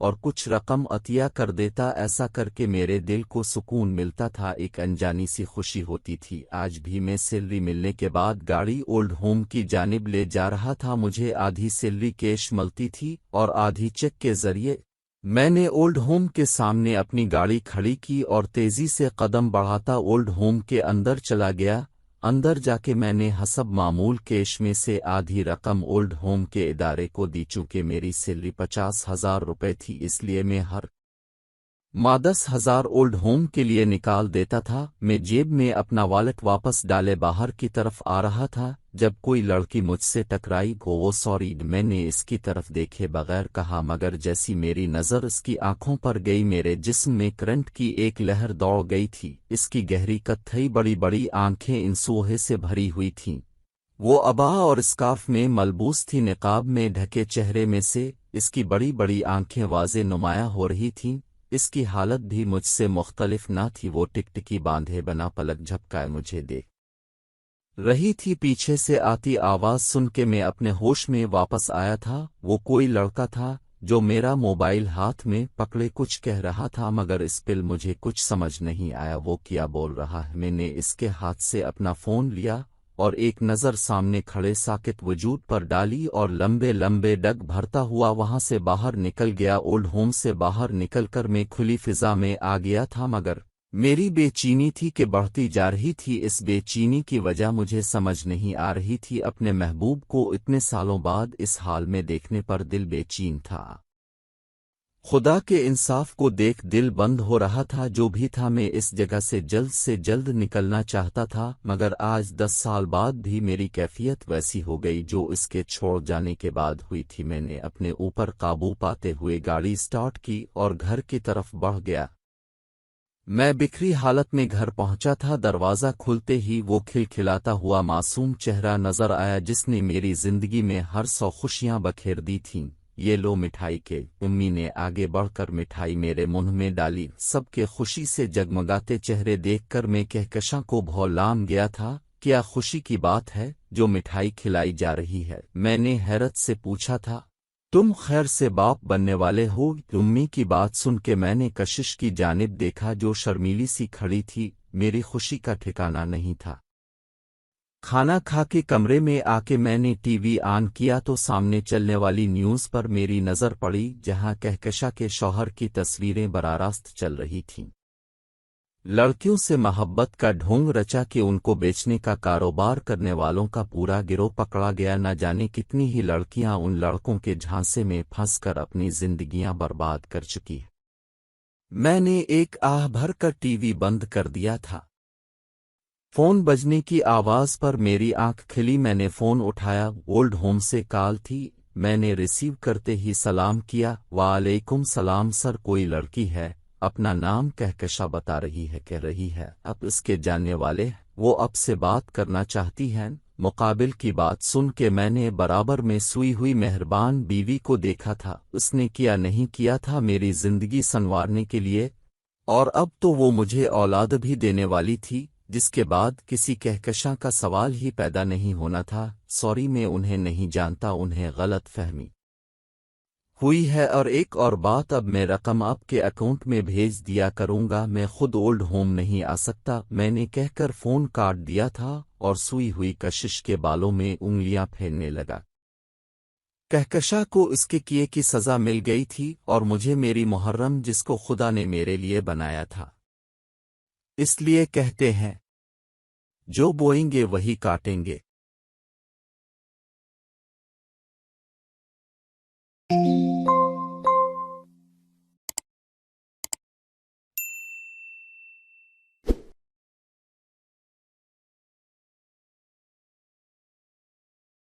Speaker 1: اور کچھ رقم عطیہ کر دیتا، ایسا کر کے میرے دل کو سکون ملتا تھا، ایک انجانی سی خوشی ہوتی تھی۔ آج بھی میں سیلری ملنے کے بعد گاڑی اولڈ ہوم کی جانب لے جا رہا تھا، مجھے آدھی سیلری کیش ملتی تھی اور آدھی چیک کے ذریعے۔ میں نے اولڈ ہوم کے سامنے اپنی گاڑی کھڑی کی اور تیزی سے قدم بڑھاتا اولڈ ہوم کے اندر چلا گیا۔ اندر جا کے میں نے حسب معمول کیش میں سے آدھی رقم اولڈ ہوم کے ادارے کو دی، چونکہ میری سیلری 50,000 روپے تھی، اس لیے میں ہر ماہ 10,000 اولڈ ہوم کے لیے نکال دیتا تھا۔ میں جیب میں اپنا والٹ واپس ڈالے باہر کی طرف آ رہا تھا جب کوئی لڑکی مجھ سے ٹکرائی، وہ سوری میں نے اس کی طرف دیکھے بغیر کہا، مگر جیسی میری نظر اس کی آنکھوں پر گئی میرے جسم میں کرنٹ کی ایک لہر دوڑ گئی تھی۔ اس کی گہری کتھئی بڑی بڑی آنکھیں انسوہے سے بھری ہوئی تھیں، وہ عباءہ اور اسکارف میں ملبوس تھی، نقاب میں ڈھکے چہرے میں سے اس کی بڑی بڑی آنکھیں واضح نمایاں ہو رہی تھیں۔ اس کی حالت بھی مجھ سے مختلف نہ تھی، وہ ٹکٹکی باندھے بنا پلک جھپکائے مجھے دیکھ رہی تھی۔ پیچھے سے آتی آواز سن کے میں اپنے ہوش میں واپس آیا تھا، وہ کوئی لڑکا تھا جو میرا موبائل ہاتھ میں پکڑے کچھ کہہ رہا تھا، مگر اس پل مجھے کچھ سمجھ نہیں آیا وہ کیا بول رہا ہے۔ میں نے اس کے ہاتھ سے اپنا فون لیا اور ایک نظر سامنے کھڑے ساکت وجود پر ڈالی اور لمبے لمبے ڈگ بھرتا ہوا وہاں سے باہر نکل گیا۔ اولڈ ہوم سے باہر نکل کر میں کھلی فضا میں آ گیا تھا، مگر میری بے چینی تھی کہ بڑھتی جا رہی تھی۔ اس بے چینی کی وجہ مجھے سمجھ نہیں آ رہی تھی، اپنے محبوب کو اتنے سالوں بعد اس حال میں دیکھنے پر دل بے چین تھا۔ خدا کے انصاف کو دیکھ دل بند ہو رہا تھا، جو بھی تھا میں اس جگہ سے جلد نکلنا چاہتا تھا، مگر آج 10 سال بعد بھی میری کیفیت ویسی ہو گئی جو اس کے چھوڑ جانے کے بعد ہوئی تھی۔ میں نے اپنے اوپر قابو پاتے ہوئے گاڑی سٹارٹ کی اور گھر کی طرف بڑھ گیا۔ میں بکھری حالت میں گھر پہنچا تھا، دروازہ کھلتے ہی وہ کھلکھلاتا ہوا معصوم چہرہ نظر آیا جس نے میری زندگی میں ہر 100 خوشیاں بکھیر دی تھیں۔ یہ لو مٹھائی کے، امی نے آگے بڑھ کر مٹھائی میرے منہ میں ڈالی۔ سب کے خوشی سے جگمگاتے چہرے دیکھ کر میں کہکشاں کو بھولام گیا تھا، کیا خوشی کی بات ہے جو مٹھائی کھلائی جا رہی ہے؟ میں نے حیرت سے پوچھا تھا، تم خیر سے باپ بننے والے ہو؟ امی کی بات سن کے میں نے کشش کی جانب دیکھا جو شرمیلی سی کھڑی تھی، میری خوشی کا ٹھکانہ نہیں تھا۔ کھانا کھا کے کمرے میں آ کے میں نے ٹی وی آن کیا تو سامنے چلنے والی نیوز پر میری نظر پڑی، جہاں کہکشاں کے شوہر کی تصویریں براہ راست چل رہی تھیں۔ لڑکیوں سے محبت کا ڈھونگ رچا کہ ان کو بیچنے کا کاروبار کرنے والوں کا پورا گروہ پکڑا گیا، نہ جانے کتنی ہی لڑکیاں ان لڑکوں کے جھانسے میں پھنس کر اپنی زندگیاں برباد کر چکی۔ میں نے ایک آہ بھر کر ٹی وی بند کر دیا تھا۔ فون بجنے کی آواز پر میری آنکھ کھلی، میں نے فون اٹھایا، اولڈ ہوم سے کال تھی۔ میں نے ریسیو کرتے ہی سلام کیا، وعلیکم السلام سر، کوئی لڑکی ہے، اپنا نام کہکشاں بتا رہی ہے، کہہ رہی ہے اب اس کے جاننے والے وہ اب سے بات کرنا چاہتی ہیں۔ مقابل کی بات سن کے میں نے برابر میں سوئی ہوئی مہربان بیوی کو دیکھا تھا، اس نے کیا نہیں کیا تھا میری زندگی سنوارنے کے لیے، اور اب تو وہ مجھے اولاد بھی دینے والی تھی، جس کے بعد کسی کہکشاں کا سوال ہی پیدا نہیں ہونا تھا۔ سوری میں انہیں نہیں جانتا، انہیں غلط فہمی ہوئی ہے، اور ایک اور بات، اب میں رقم آپ کے اکاؤنٹ میں بھیج دیا کروں گا، میں خود اولڈ ہوم نہیں آ سکتا، میں نے کہہ کر فون کاٹ دیا تھا اور سوئی ہوئی کشش کے بالوں میں انگلیاں پھیرنے لگا۔ کہکشاں کو اس کے کیے کی سزا مل گئی تھی اور مجھے میری محرم جس کو خدا نے میرے لیے بنایا تھا۔ اس لیے کہتے ہیں جو بوئیں گے وہی کاٹیں گے۔